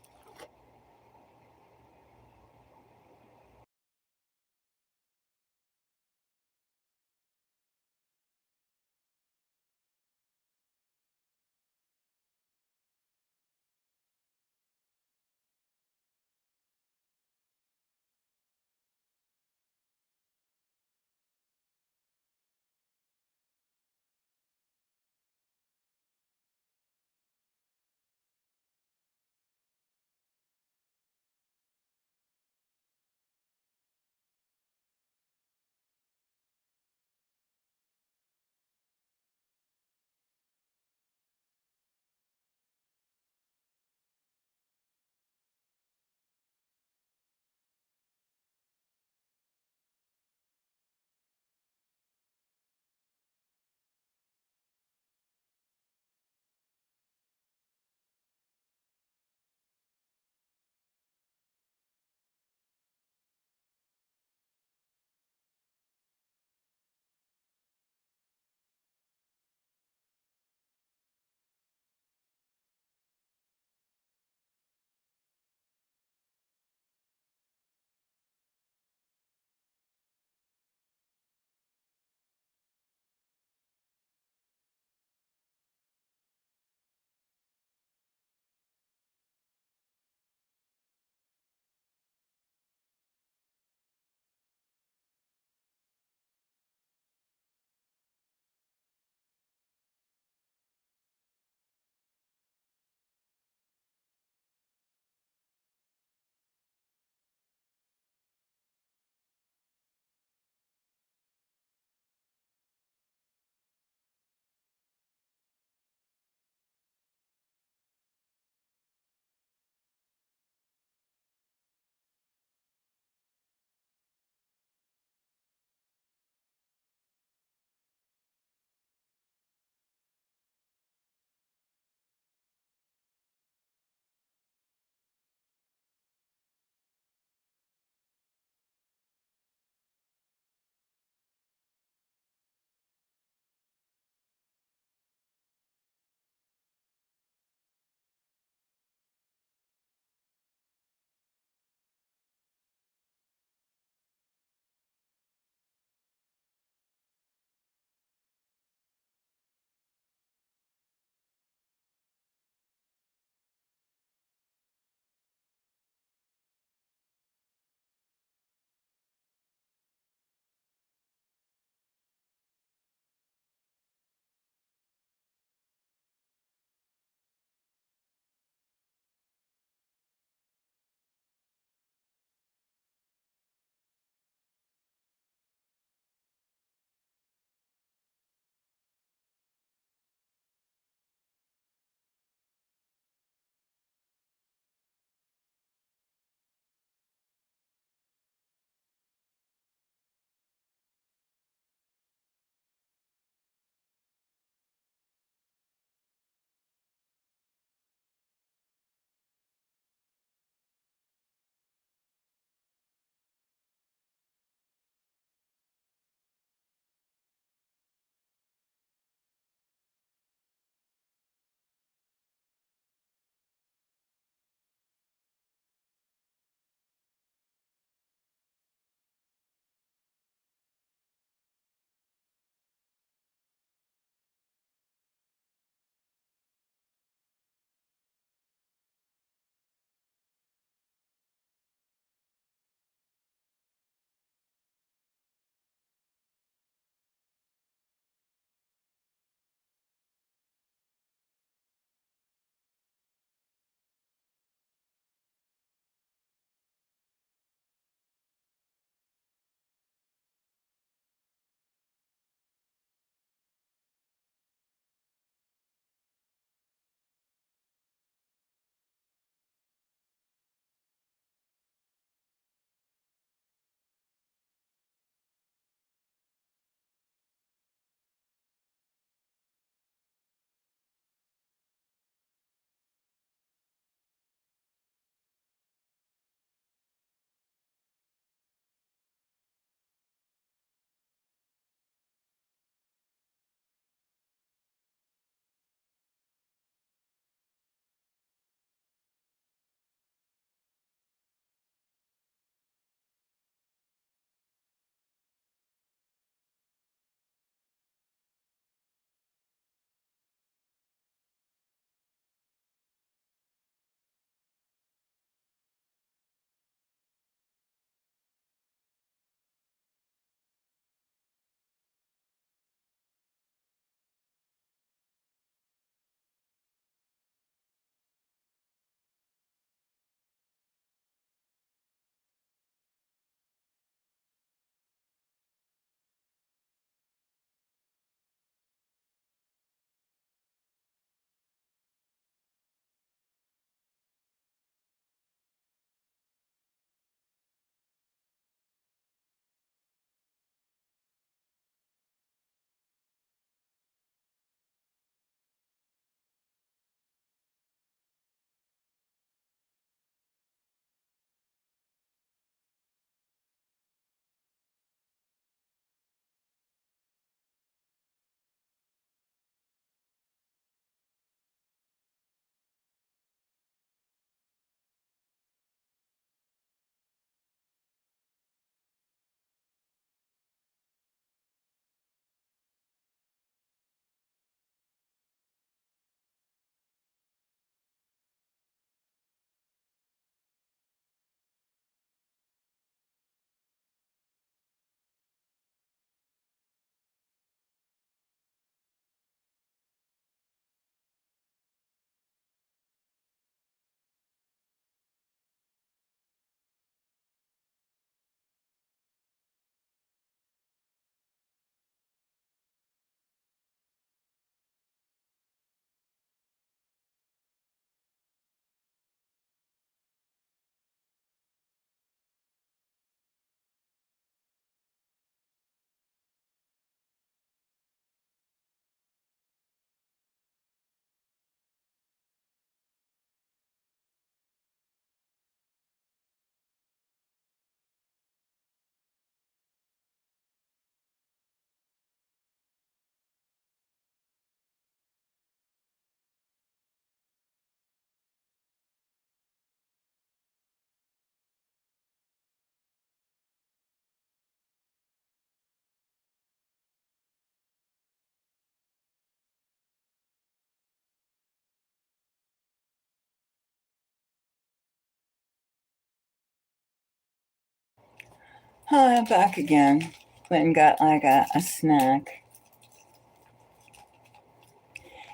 Hi, I'm back again. Went and got like a snack.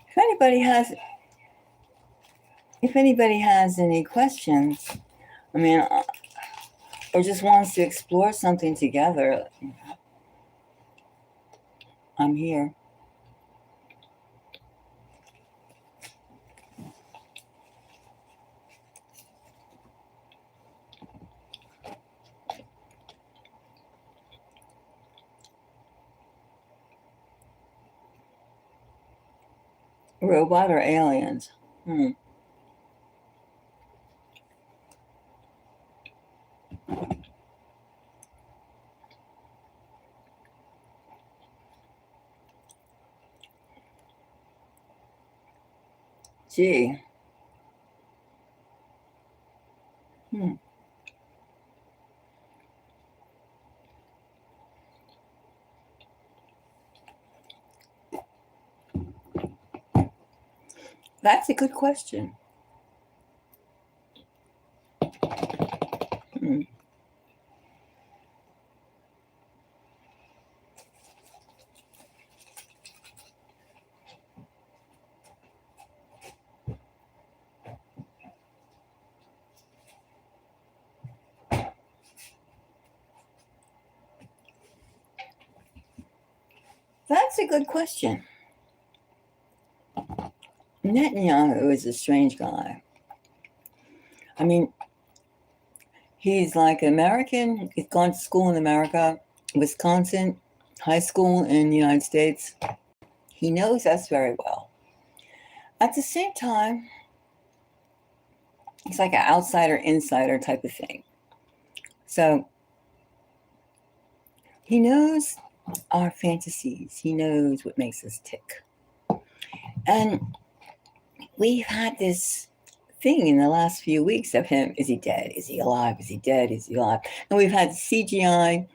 If anybody has any questions, I mean, or just wants to explore something together, I'm here. Robot or aliens? Gee. Hmm. That's a good question. Hmm. That's a good question. Netanyahu is a strange guy. I mean, he's like American. He's gone to school in America, Wisconsin, high school in the United States. He knows us very well. At the same time, it's like an outsider insider type of thing. So he knows our fantasies, he knows what makes us tick. And we've had this thing in the last few weeks of him: is he dead? Is he alive? Is he dead? Is he alive? And we've had CGI,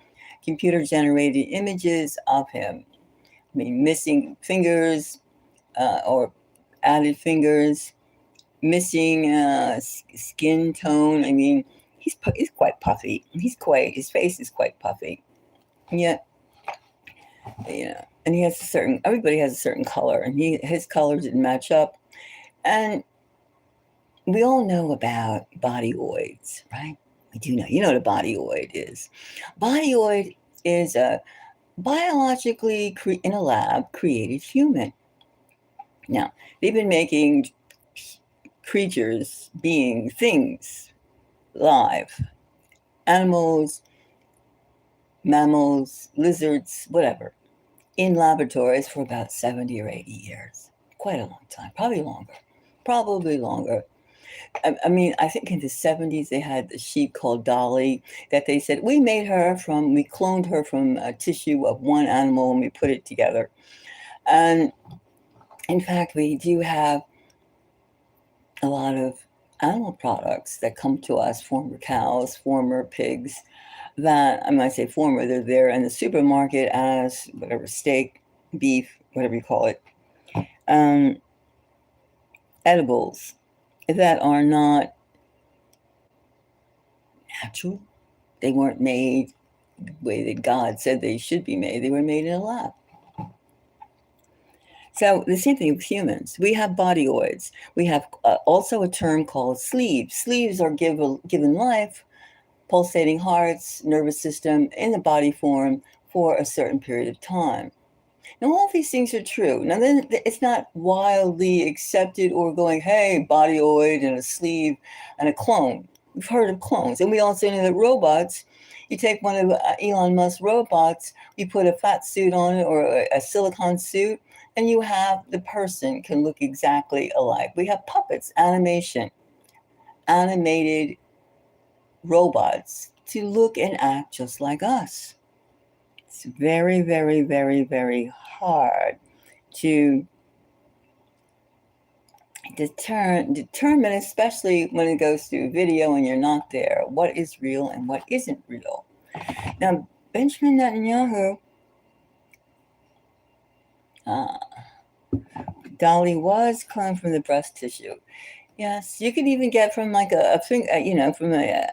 computer generated images of him. I mean, missing fingers or added fingers, missing skin tone. I mean, he's quite puffy. His face is quite puffy. Yet, and he has everybody has a certain color, and his color didn't match up. And we all know about bodyoids, right? We do know. You know what a bodyoid is. Bodyoid is a biologically in a lab created human. Now, they've been making creatures, things live, animals, mammals, lizards, whatever, in laboratories for about 70 or 80 years. Quite a long time, probably longer. Probably longer. I mean, I think in the 70s they had a sheep called Dolly that they said we cloned her from a tissue of one animal and we put it together. And in fact, we do have a lot of animal products that come to us, former cows, former pigs, that I might say former, they're there in the supermarket as whatever, steak, beef, whatever you call it, edibles that are not natural. They weren't made the way that God said they should be made. They were made in a lab. So the same thing with humans. We have bodyoids. We have also a term called sleeves. Sleeves are given life, pulsating hearts, nervous system in the body form for a certain period of time. Now, all of these things are true. Now, then it's not wildly accepted or going, hey, bodyoid and a sleeve and a clone. We've heard of clones. And we also know that robots, you take one of Elon Musk's robots, you put a fat suit on it or a silicone suit, and you have the person can look exactly alike. We have puppets, animated robots to look and act just like us. It's very, very, very, very hard to determine, especially when it goes through video and you're not there, what is real and what isn't real. Now, Benjamin Netanyahu, Dolly was cloned from the breast tissue. Yes, you could even get from like a thing, from a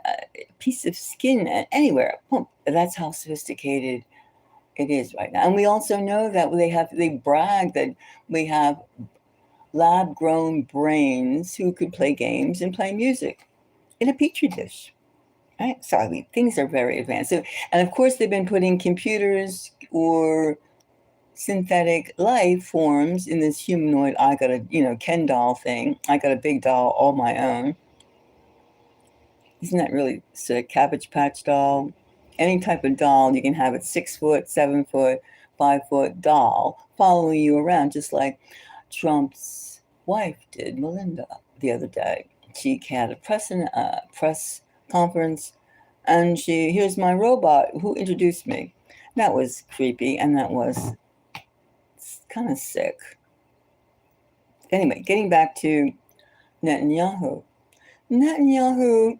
piece of skin anywhere. Boom. That's how sophisticated it is right now. And we also know that they brag that we have lab grown brains who could play games and play music in a petri dish. Right? So I mean, things are very advanced. So, and of course, they've been putting computers or synthetic life forms in this humanoid. I got a Ken doll thing. I got a big doll all my own. Isn't that really sick? Cabbage Patch doll. Any type of doll you can have it 6 foot, 7 foot, 5 foot doll following you around, just like Trump's wife did, Melinda, the other day. She had a press conference, and here's my robot who introduced me. That was creepy, and that was kind of sick. Anyway, getting back to Netanyahu. Netanyahu,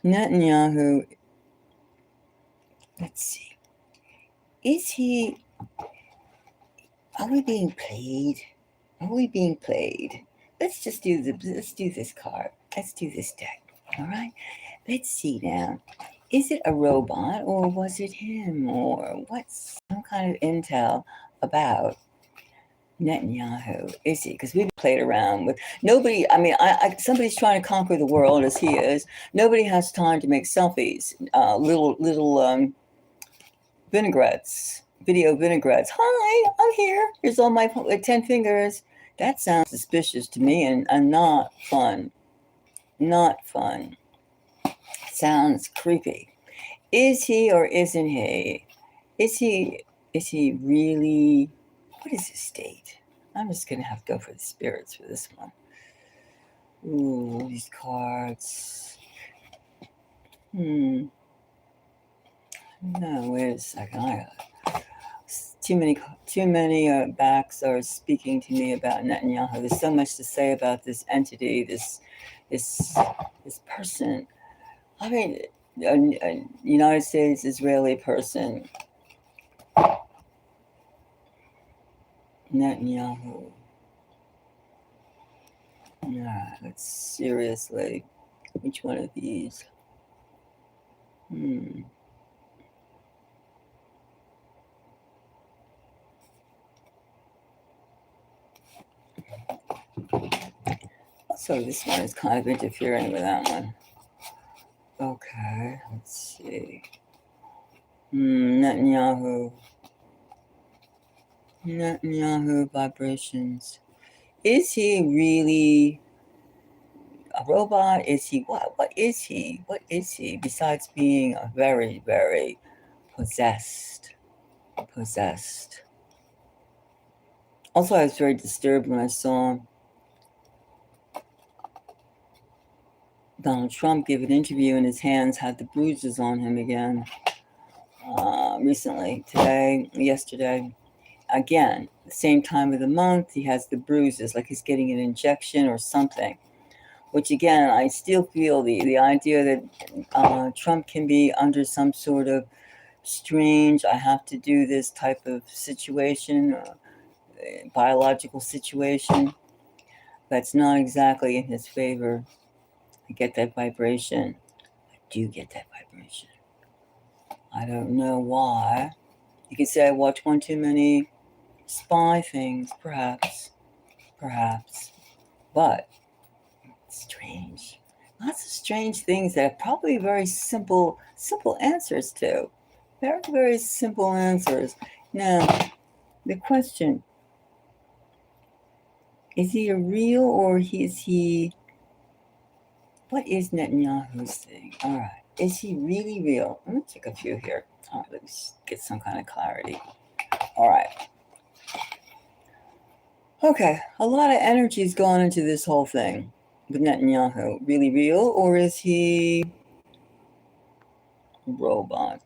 Netanyahu, let's see. Are we being played? Are we being played? Let's do this card. Let's do this deck. All right? Let's see now. Is it a robot or was it him? Or what's some kind of intel about Netanyahu? Is he? Because we've played around with nobody. I mean, somebody's trying to conquer the world as he is. Nobody has time to make selfies. Little vinaigrettes, video vinaigrettes. Hi, I'm here. Here's all my 10 fingers. That sounds suspicious to me and not fun. Not fun. Sounds creepy. Is he or isn't he? Is he really, what is his state? I'm just going to have to go for the spirits for this one. Ooh, these cards. No, wait a second. Too many backs are speaking to me about Netanyahu. There's so much to say about this entity, this person. I mean, a United States Israeli person. Netanyahu. Yeah, let's seriously. Which one of these? So this one is kind of interfering with that one. Okay, let's see. Netanyahu vibrations. Is he really a robot? Is he what? What is he? What is he besides being a very, very possessed? Also, I was very disturbed when I saw Donald Trump give an interview and his hands had the bruises on him again. Recently, yesterday, again, the same time of the month, he has the bruises, like he's getting an injection or something. Which again, I still feel the idea that Trump can be under some sort of strange, I have to do this type of situation, biological situation, that's not exactly in his favor. I get that vibration. I do get that vibration. I don't know why. You could say I watch one too many spy things, perhaps. But it's strange. Lots of strange things that are probably very simple answers to. Very, very simple answers. Now, the question, is he a real or is he, what is Netanyahu's thing? All right. Is he really real? Let me take a few here. All right, let's get some kind of clarity. All right. Okay, a lot of energy's gone into this whole thing with Netanyahu. Really real, or is he a robot?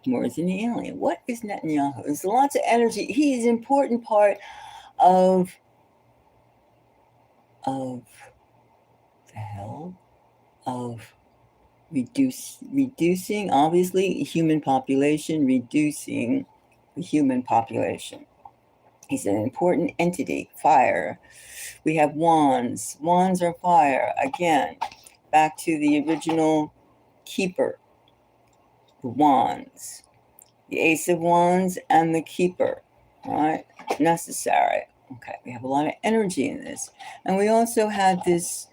Or is he an alien? What is Netanyahu? There's lots of energy. He is an important part of the hell of reducing, obviously, human population, reducing the human population. He's an important entity. Fire. We have wands. Wands are fire. Again, back to the original keeper. The wands. The ace of wands and the keeper. All right? Necessary. Okay, we have a lot of energy in this. And we also had this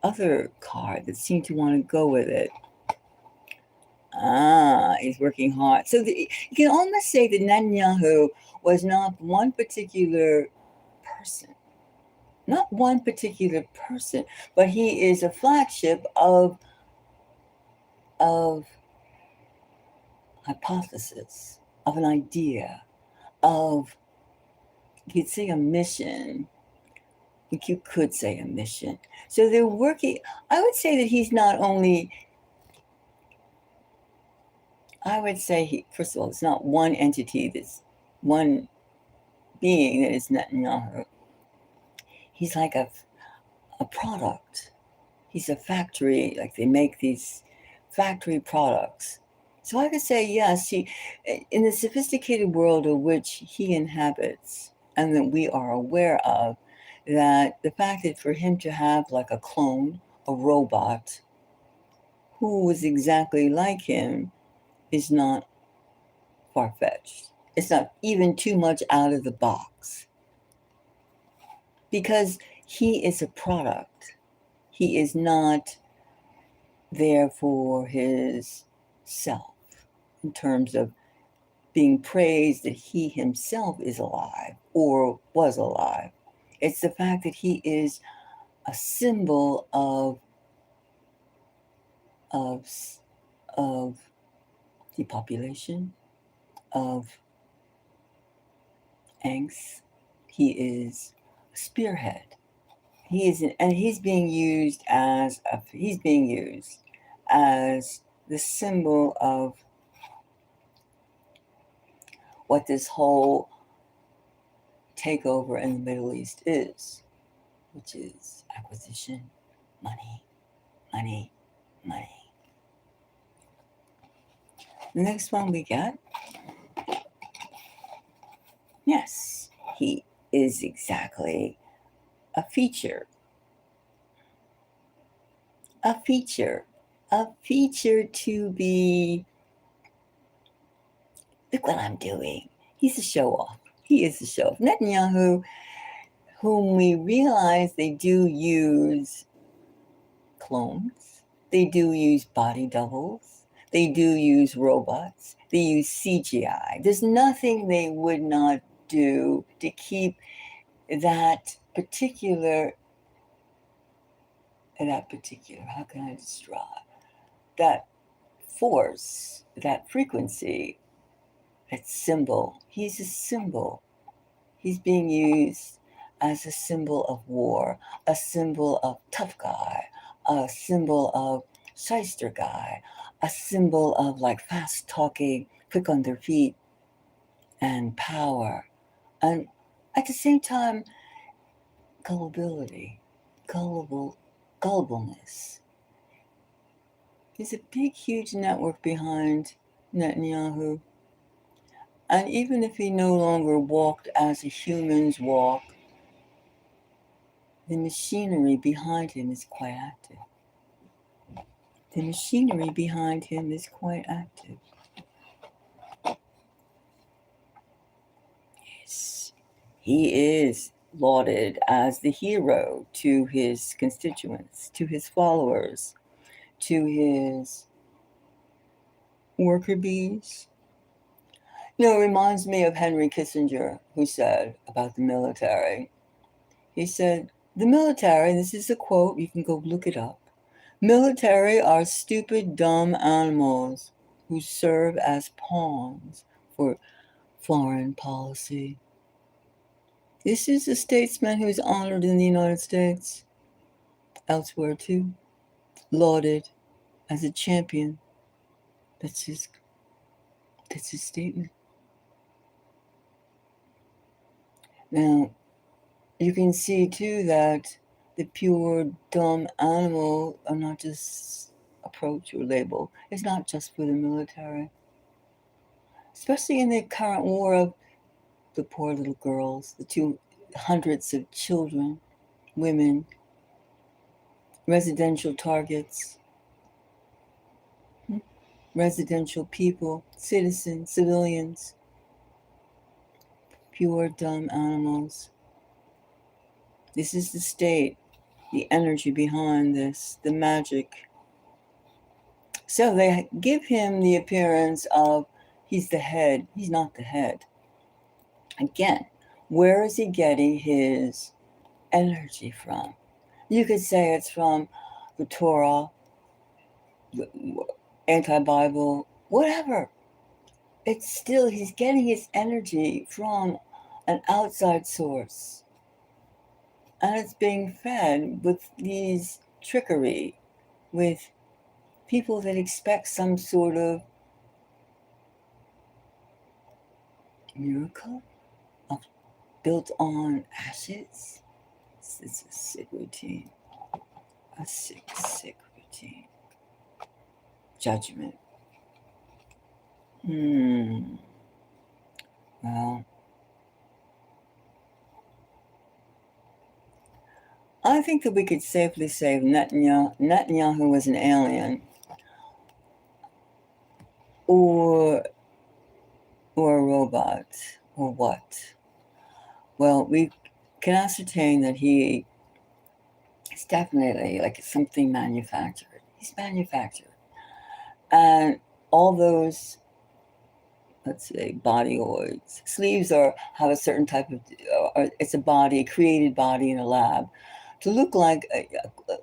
other card that seemed to want to go with it. He's working hard. So you can almost say that Netanyahu was not one particular person. Not one particular person, but he is a flagship of hypothesis, of an idea, of, you could say a mission. You could say a mission. So they're working. I would say that he's not only, I would say, first of all, it's not one entity, that's one being that is Netanyahu. He's like a product. He's a factory, like they make these factory products. So I could say, yes, in the sophisticated world of which he inhabits and that we are aware of, that the fact that for him to have like a clone, a robot, who was exactly like him is not far-fetched. It's not even too much out of the box. Because he is a product. He is not there for his self in terms of being praised that he himself is alive or was alive. It's the fact that he is a symbol of depopulation, of angst. He is a spearhead. He's being used as the symbol of what this whole takeover in the Middle East is, which is acquisition, money, money, money. The next one we got, yes, he is exactly a feature. A feature to be, look what I'm doing. He's a show off. He is a show off. Netanyahu, whom we realize they do use clones, they do use body doubles, they do use robots, they use CGI. There's nothing they would not do to keep that particular, how can I describe, that force, that frequency, that symbol. He's a symbol. He's being used as a symbol of war, a symbol of tough guy, a symbol of shyster guy, a symbol of like fast talking, quick on their feet, and power. And at the same time, gullibility, gullibleness. There's a big, huge network behind Netanyahu. And even if he no longer walked as humans walk, the machinery behind him is quite active. The machinery behind him is quite active. Yes, he is lauded as the hero to his constituents, to his followers, to his worker bees. You know, it reminds me of Henry Kissinger, who said about the military. He said, the military, this is a quote, you can go look it up. Military are stupid, dumb animals who serve as pawns for foreign policy. This is a statesman who is honored in the United States, elsewhere too, lauded as a champion. That's his statement. Now, you can see too that the pure dumb animal, I'm not just approach or label, it's not just for the military. Especially in the current war of the poor little girls, the 200s of children, women, residential targets, residential people, citizens, civilians, pure dumb animals. This is the state, the energy behind this, the magic. So they give him the appearance of he's the head. He's not the head. Again, where is he getting his energy from? You could say it's from the Torah, the anti-Bible, whatever. It's still, he's getting his energy from an outside source. And it's being fed with these trickery, with people that expect some sort of miracle of built on ashes. It's a sick routine. A sick, sick routine. Judgment. Well, I think that we could safely say Netanyahu was an alien, or a robot, or what? Well, we can ascertain that he is definitely like something manufactured. He's manufactured. And all those, let's say, bodyoids. Sleeves have a certain type of, it's a body, a created body in a lab, to look like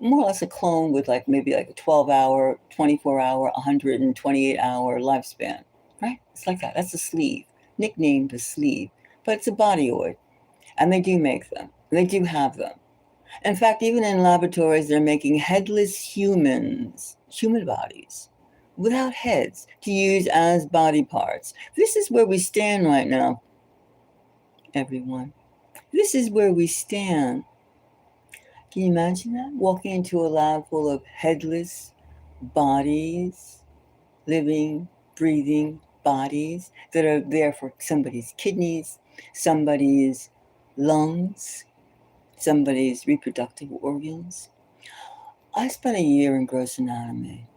more or less a clone with like maybe like a 12-hour, 24-hour, 128-hour lifespan, right? It's like that. That's a sleeve, nicknamed a sleeve, but it's a bodyoid. And they do make them. They do have them. In fact, even in laboratories, they're making headless human bodies, without heads, to use as body parts. This is where we stand right now, everyone. This is where we stand. Can you imagine that? Walking into a lab full of headless bodies, living, breathing bodies that are there for somebody's kidneys, somebody's lungs, somebody's reproductive organs. I spent a year in gross anatomy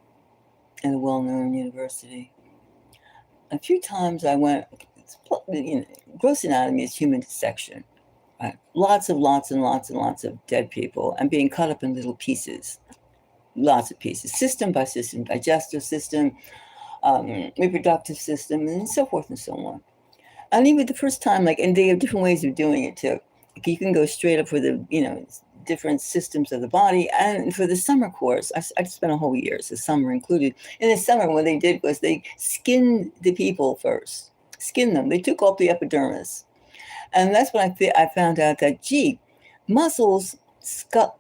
at a well-known university. A few times I went, gross anatomy is human dissection, right? Lots and lots of dead people and being cut up in little pieces, lots of pieces, system by system, digestive system, reproductive system, and so forth and so on. And even the first time, and they have different ways of doing it too. You can go straight up for the, different systems of the body. And for the summer course, I spent a whole year, so summer included. In the summer, what they did was they skinned the people first, skinned them. They took off the epidermis. And that's when I found out that, muscles,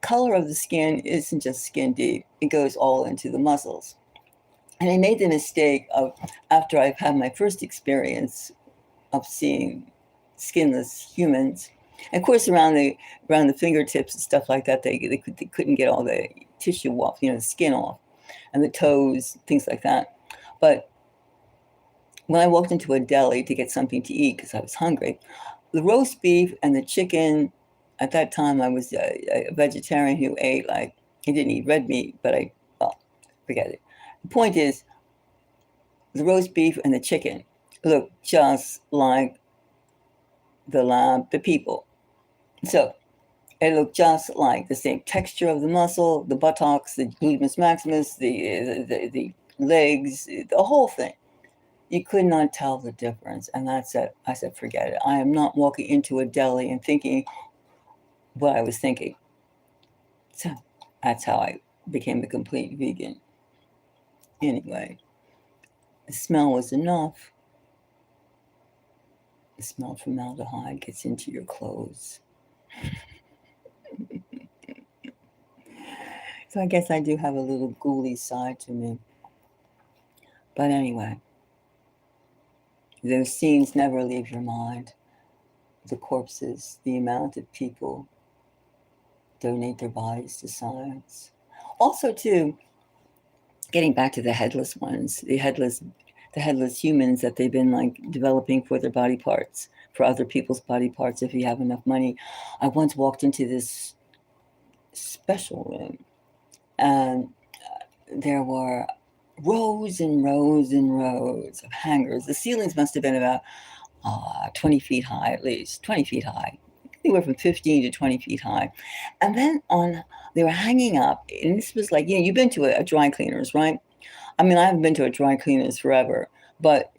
color of the skin isn't just skin deep. It goes all into the muscles. And I made the mistake of, after I've had my first experience of seeing skinless humans, and of course around the fingertips and stuff like that, they couldn't get all the tissue off, the skin off, and the toes, things like that. But when I walked into a deli to get something to eat because I was hungry, the roast beef and the chicken, at that time I was a vegetarian who ate, I didn't eat red meat, but forget it. The point is, the roast beef and the chicken look just like the people. So it looked just like the same texture of the muscle, the buttocks, the gluteus maximus, the legs, the whole thing. You could not tell the difference. And that's it. I said, forget it. I am not walking into a deli and thinking what I was thinking. So that's how I became a complete vegan. Anyway, the smell was enough. The smell of formaldehyde gets into your clothes. So I guess I do have a little ghouly side to me. But anyway, those scenes never leave your mind. The corpses, the amount of people donate their bodies to science. Also, too, getting back to the headless ones, the headless the headless humans that they've been like developing for their body parts, for other people's body parts if you have enough money. I once walked into this special room, and there were rows and rows and rows of hangers. The ceilings must have been about 20 feet high, at least 20 feet high, anywhere from 15 to 20 feet high. And then they were hanging up, and this was like, you've been to a dry cleaners, right? I mean, I haven't been to a dry cleaners forever, but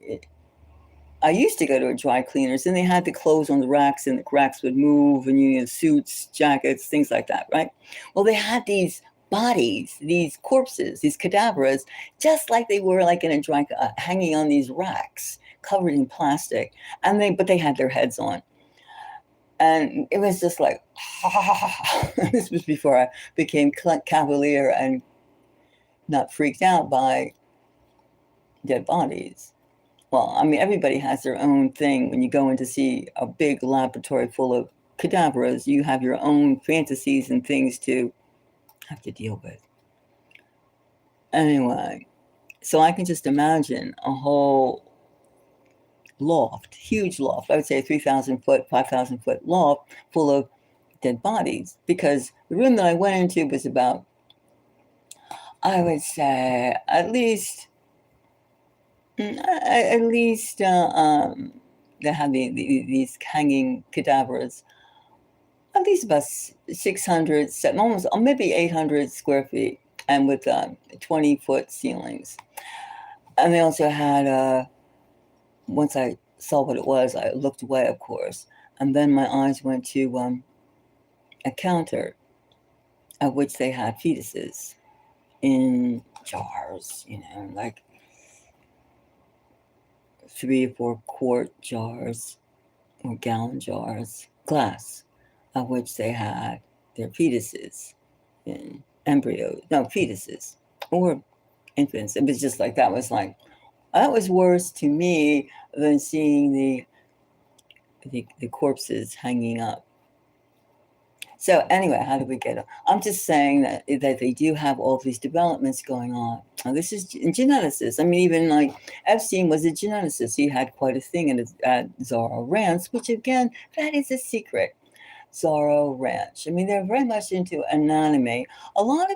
I used to go to a dry cleaners, and they had the clothes on the racks, and the racks would move, and suits, jackets, things like that, right? Well, they had these bodies, these corpses, these cadavers, just like they were like in a dry, hanging on these racks, covered in plastic, but they had their heads on, and it was just like, this was before I became cavalier and not freaked out by dead bodies. Well, I mean, everybody has their own thing. When you go in to see a big laboratory full of cadavers, you have your own fantasies and things to have to deal with. Anyway, so I can just imagine a whole loft, huge loft, I would say 3,000 foot, 5,000 foot loft full of dead bodies, because the room that I went into was about, I would say, at least they had these hanging cadavers, at least about 600, almost, or maybe 800 square feet, and with 20-foot ceilings. And they also had, once I saw what it was, I looked away, of course, and then my eyes went to a counter at which they had fetuses in jars, like 3 or 4 quart jars or gallon jars, glass, of which they had their fetuses in fetuses or infants. It was just like, that was worse to me than seeing the corpses hanging up. So anyway, how did we get it? I'm just saying that they do have all these developments going on. Now, this is geneticists. I mean, even like Epstein was a geneticist. He had quite a thing at Zorro Ranch, which again, that is a secret. Zorro Ranch. I mean, they're very much into anatomy. A lot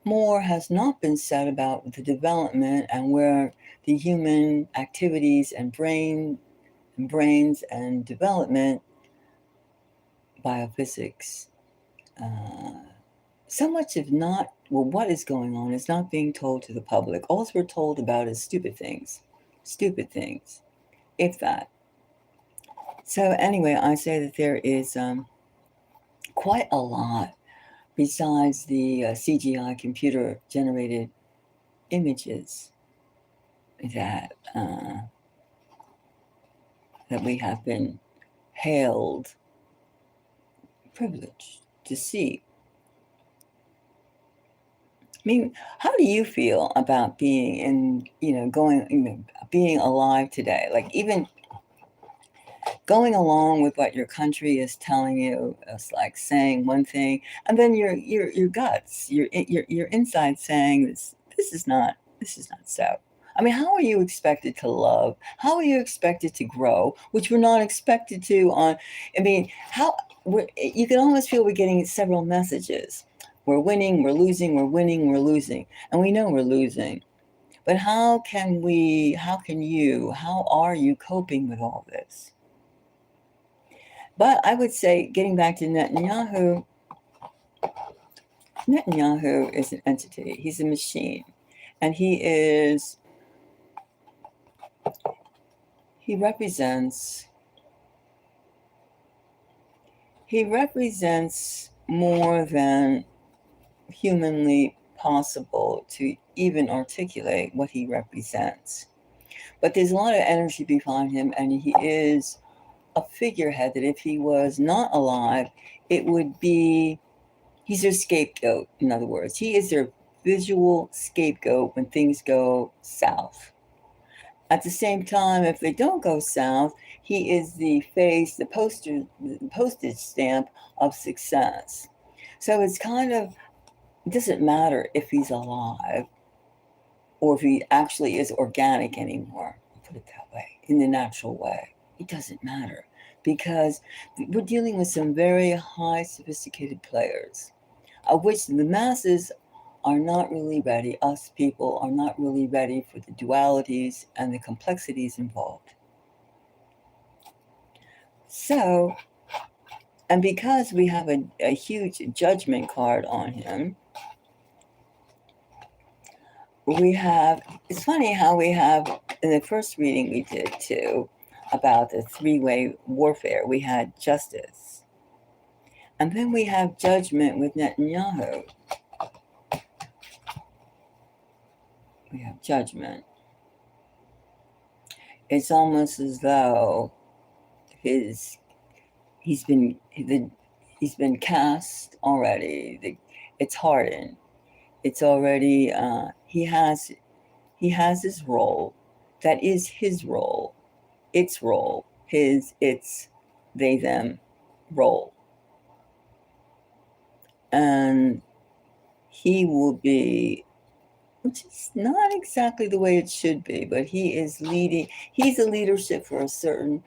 more has not been said about the development and where the human activities and brains and development, biophysics, so much of what is going on is not being told to the public. All we're told about is stupid things, if that. So anyway, I say that there is quite a lot besides the CGI computer-generated images that we have been hailed, privileged to see. I mean, how do you feel about being being alive today? Like, even going along with what your country is telling you, it's like saying one thing, and then your guts, your inside saying this is not so. I mean, how are you expected to love? How are you expected to grow? Which we're not expected to. You can almost feel we're getting several messages. We're winning, we're losing, we're winning, we're losing, and we know we're losing. But how are you coping with all this? But I would say, getting back to Netanyahu is an entity. He's a machine. And he represents more than humanly possible to even articulate what he represents. But there's a lot of energy behind him, and he is a figurehead that if he was not alive, he's their scapegoat. In other words, he is their visual scapegoat when things go south. At the same time, if they don't go south, he is the face, the postage stamp of success. So it's kind of, it doesn't matter if he's alive. or if he actually is organic anymore, I'll put it that way, in the natural way. It doesn't matter, because we're dealing with some very high sophisticated players, of which the masses are not really ready. Us people are not really ready for the dualities and the complexities involved. So, and because we have a huge judgment card on him, we have, it's funny how we have, in the first reading we did too, about the three-way warfare, we had justice. And then we have judgment with Netanyahu. We have judgment. It's almost as though he's been cast already. It's hardened. It's already he has his role. That is his role. Its role. Its, they, them role. And he will be, which is not exactly the way it should be, but he is leading. He's a leadership for a certain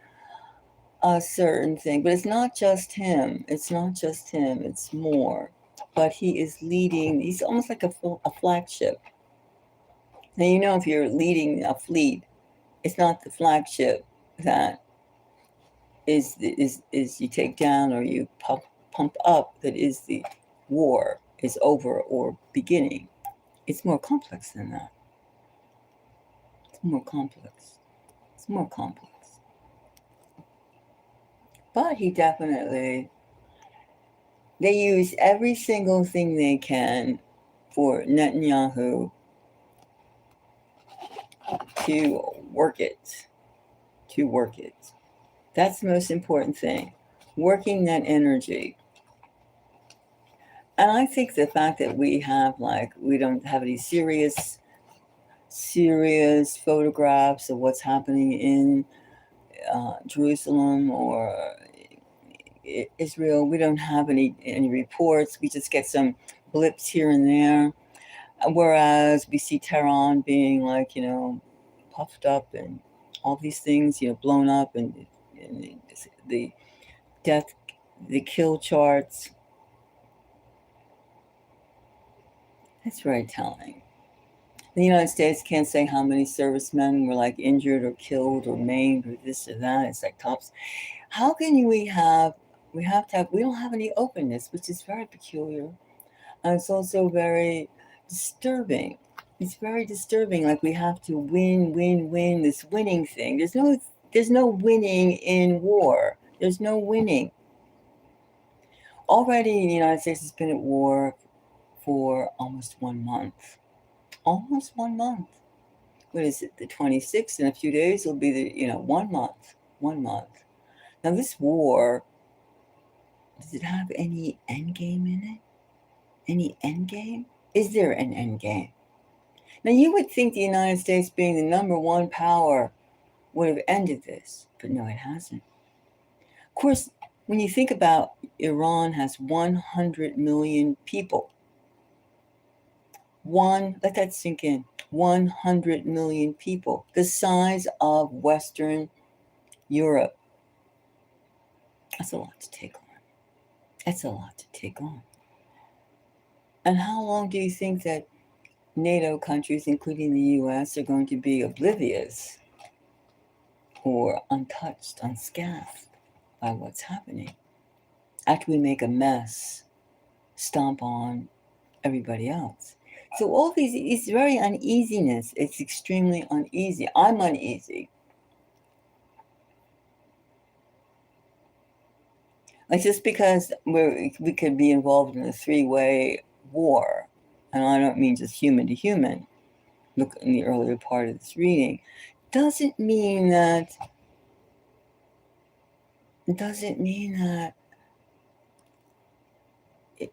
thing, but it's not just him. It's not just him. It's more. But he is leading. He's almost like a flagship. Now, you know, if you're leading a fleet, it's not the flagship that is you take down or you pump up. That is the war is over or beginning. It's more complex than that. It's more complex. It's more complex. But he definitely, they use every single thing they can for Netanyahu to work it. To work it. That's the most important thing. Working that energy. And I think the fact that we don't have any serious photographs of what's happening in Jerusalem or Israel, we don't have any reports. We just get some blips here and there. Whereas we see Tehran being puffed up and all these things, blown up, and the death, the kill charts. That's very telling. The United States can't say how many servicemen were injured or killed or maimed or this or that. It's like tops. How can we don't have any openness, which is very peculiar. And it's also very disturbing. It's very disturbing. Like we have to win, this winning thing. There's no winning in war. There's no winning. Already the United States has been at war for almost 1 month. Almost 1 month. What is it? The 26th, in a few days will be the 1 month. 1 month. Now this war, does it have any end game in it? Any end game? Is there an end game? Now you would think the United States being the number one power would have ended this, but no, it hasn't. Of course, when you think about Iran has 100 million people. Let that sink in. 100 million people, the size of Western Europe. That's a lot to take on. That's a lot to take on. And how long do you think that NATO countries, including the US, are going to be oblivious or untouched, unscathed by what's happening? After we make a mess, stomp on everybody else. So all these, it's very uneasiness. It's extremely uneasy. I'm uneasy. Just because we could be involved in a three-way war, and I don't mean just human to human, look in the earlier part of this reading, doesn't mean that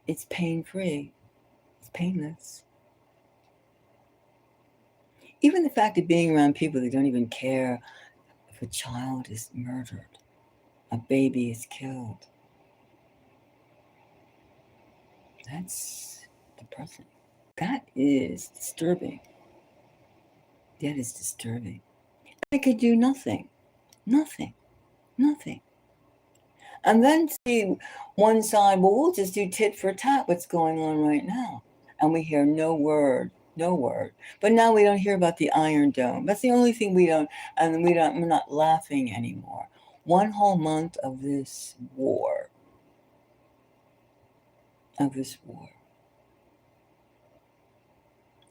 it's pain-free. It's painless. Even the fact of being around people that don't even care if a child is murdered, a baby is killed, that's depressing. That is disturbing. That is disturbing. They could do nothing, nothing, nothing. And then see one side, well, we'll just do tit for tat what's going on right now. And we hear no word, no word. But now we don't hear about the Iron Dome. That's the only thing we don't, and we're not laughing anymore. One whole month of this war,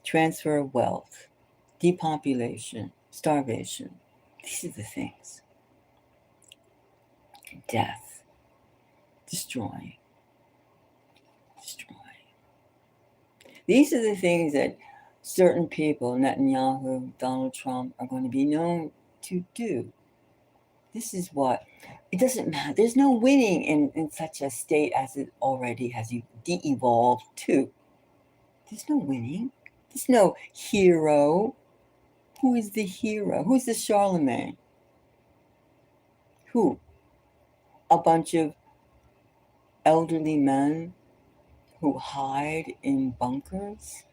transfer of wealth, depopulation, starvation. These are the things. Death, destroying. These are the things that certain people, Netanyahu, Donald Trump, are going to be known to do. This is what, it doesn't matter. There's no winning in such a state as it already has de-evolved to. There's no winning. There's no hero. Who is the hero? Who's the Charlemagne? Who? A bunch of elderly men who hide in bunkers?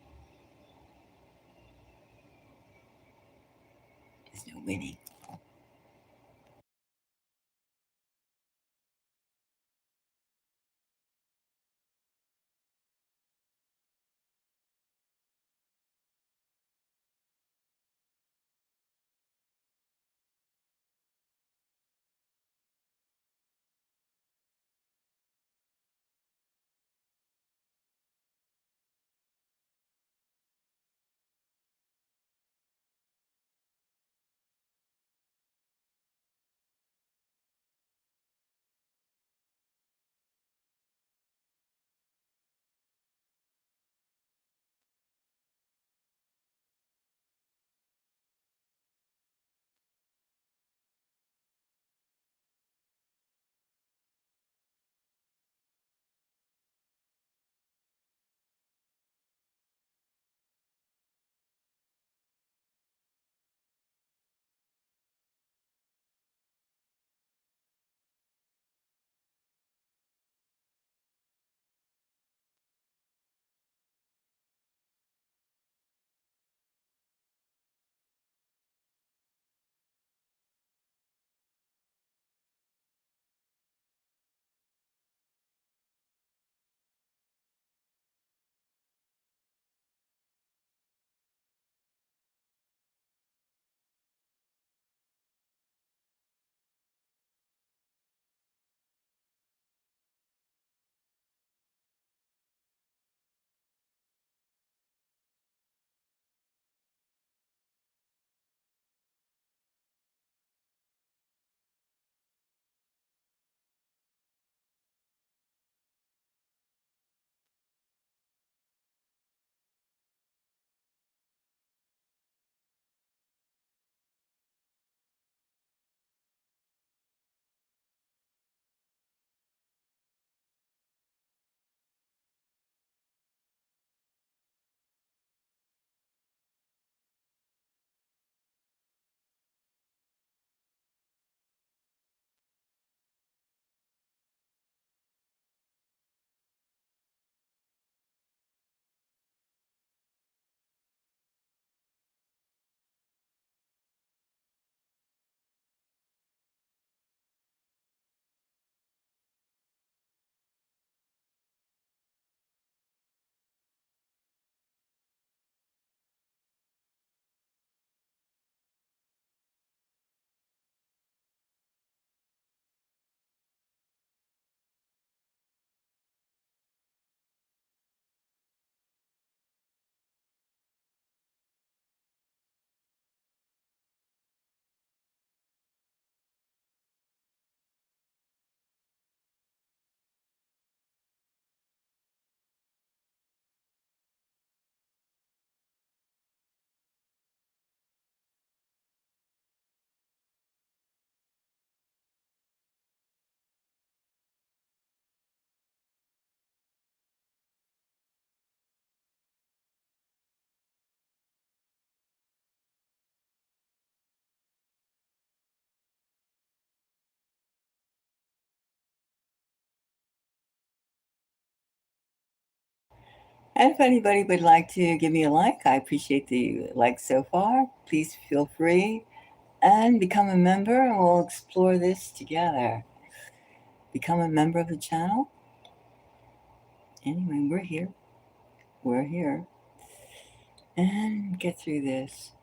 There's no winning. And if anybody would like to give me a like, I appreciate the likes so far. Please feel free and become a member, and we'll explore this together. Become a member of the channel. Anyway, we're here. We're here. And get through this.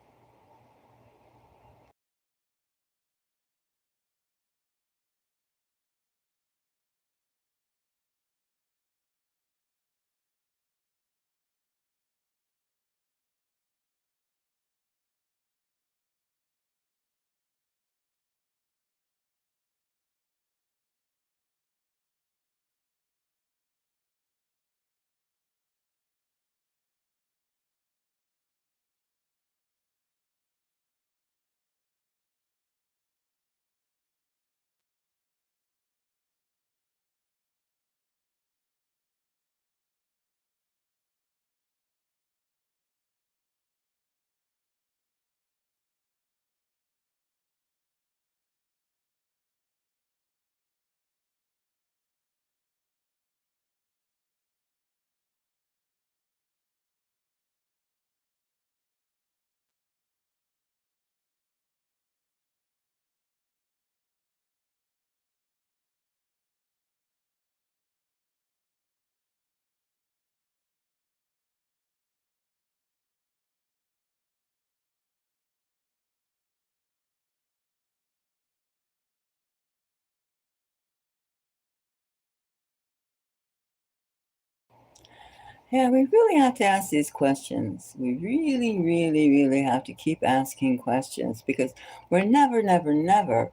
Yeah, we really have to ask these questions. We really, really, really have to keep asking questions because we're never, never, never,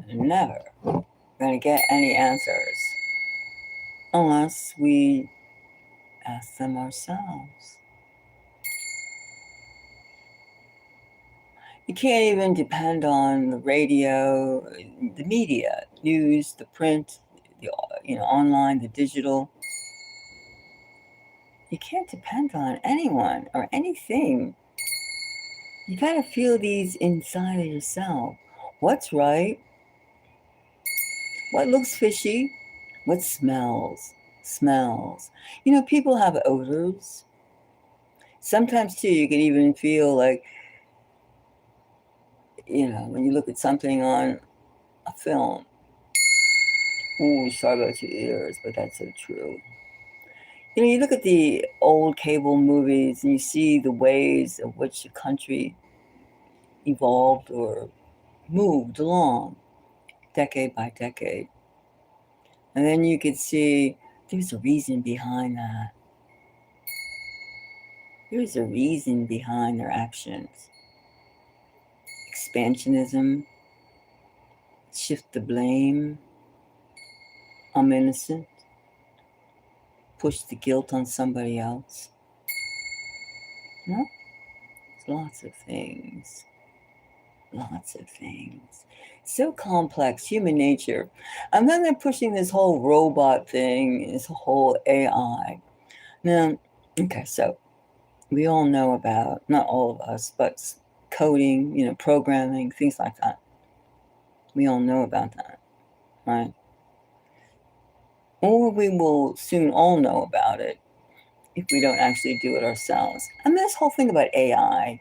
never going to get any answers unless we ask them ourselves. You can't even depend on the radio, the media, news, the print, the online, the digital. You can't depend on anyone or anything. You gotta feel these inside of yourself. What's right? What looks fishy? What smells? Smells. People have odors. Sometimes too, you can even feel like, when you look at something on a film. Ooh, sorry about your ears, but that's so true. You look at the old cable movies and you see the ways of which a country evolved or moved along decade by decade. And then you could see there's a reason behind that. There's a reason behind their actions. Expansionism, shift the blame, I'm innocent, push the guilt on somebody else. No? There's lots of things. Lots of things. So complex, human nature. And then they're pushing this whole robot thing, this whole AI. Now, okay, so we all know about, not all of us, but coding, programming, things like that. We all know about that, right? Or we will soon all know about it if we don't actually do it ourselves. And this whole thing about AI,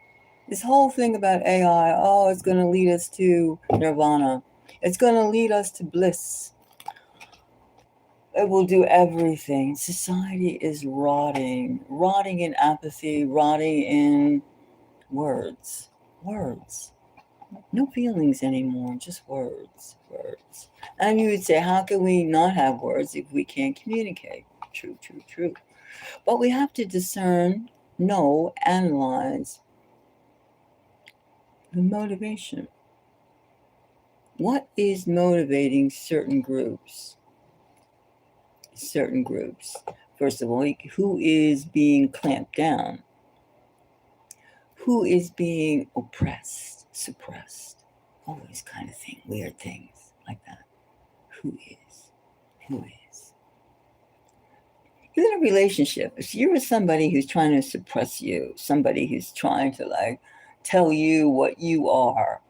oh, it's going to lead us to nirvana. It's going to lead us to bliss. It will do everything. Society is rotting in apathy, rotting in words. No feelings anymore, just words. And you would say, how can we not have words if we can't communicate? True. But we have to discern, know, analyze the motivation. What is motivating certain groups? First of all, who is being clamped down? Who is being oppressed, suppressed? All those kind of things, weird things like that. Who is? In a relationship, if you're with somebody who's trying to suppress you, somebody who's trying to tell you what you are,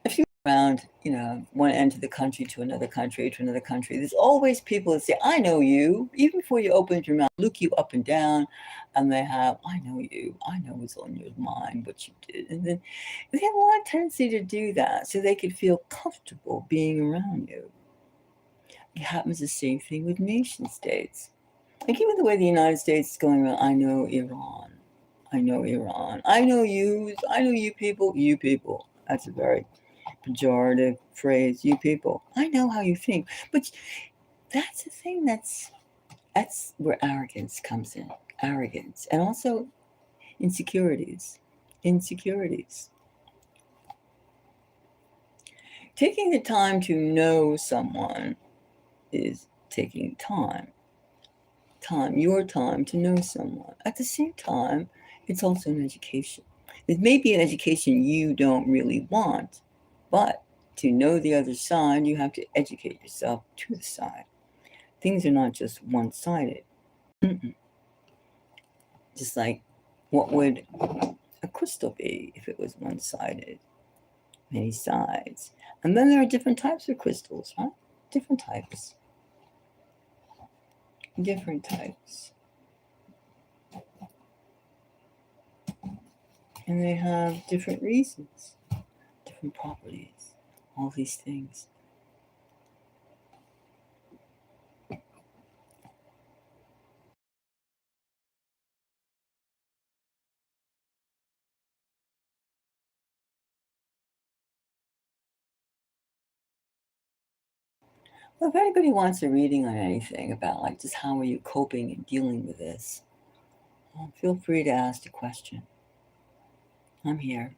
if you around, one end of the country to another country to another country, there's always people that say, I know you, even before you open your mouth, look you up and down, and they have, I know you, I know what's on your mind, what you did. And then they have a lot of tendency to do that so they could feel comfortable being around you. It happens the same thing with nation states. Like even the way the United States is going around, I know Iran. I know Iran. I know you people, you people. That's a very pejorative phrase, you people. I know how you think. But that's the thing, that's where arrogance comes in. Arrogance. And also insecurities. Taking the time to know someone is taking time, your time to know someone. At the same time, it's also an education. It may be an education you don't really want, but to know the other side, you have to educate yourself to the side. Things are not just one-sided. Just like, what would a crystal be if it was one-sided? Many sides. And then there are different types of crystals, huh? Different types. And they have different reasons, different properties, all these things. Well, if anybody wants a reading on anything about like just how are you coping and dealing with this, feel free to ask a question. I'm here.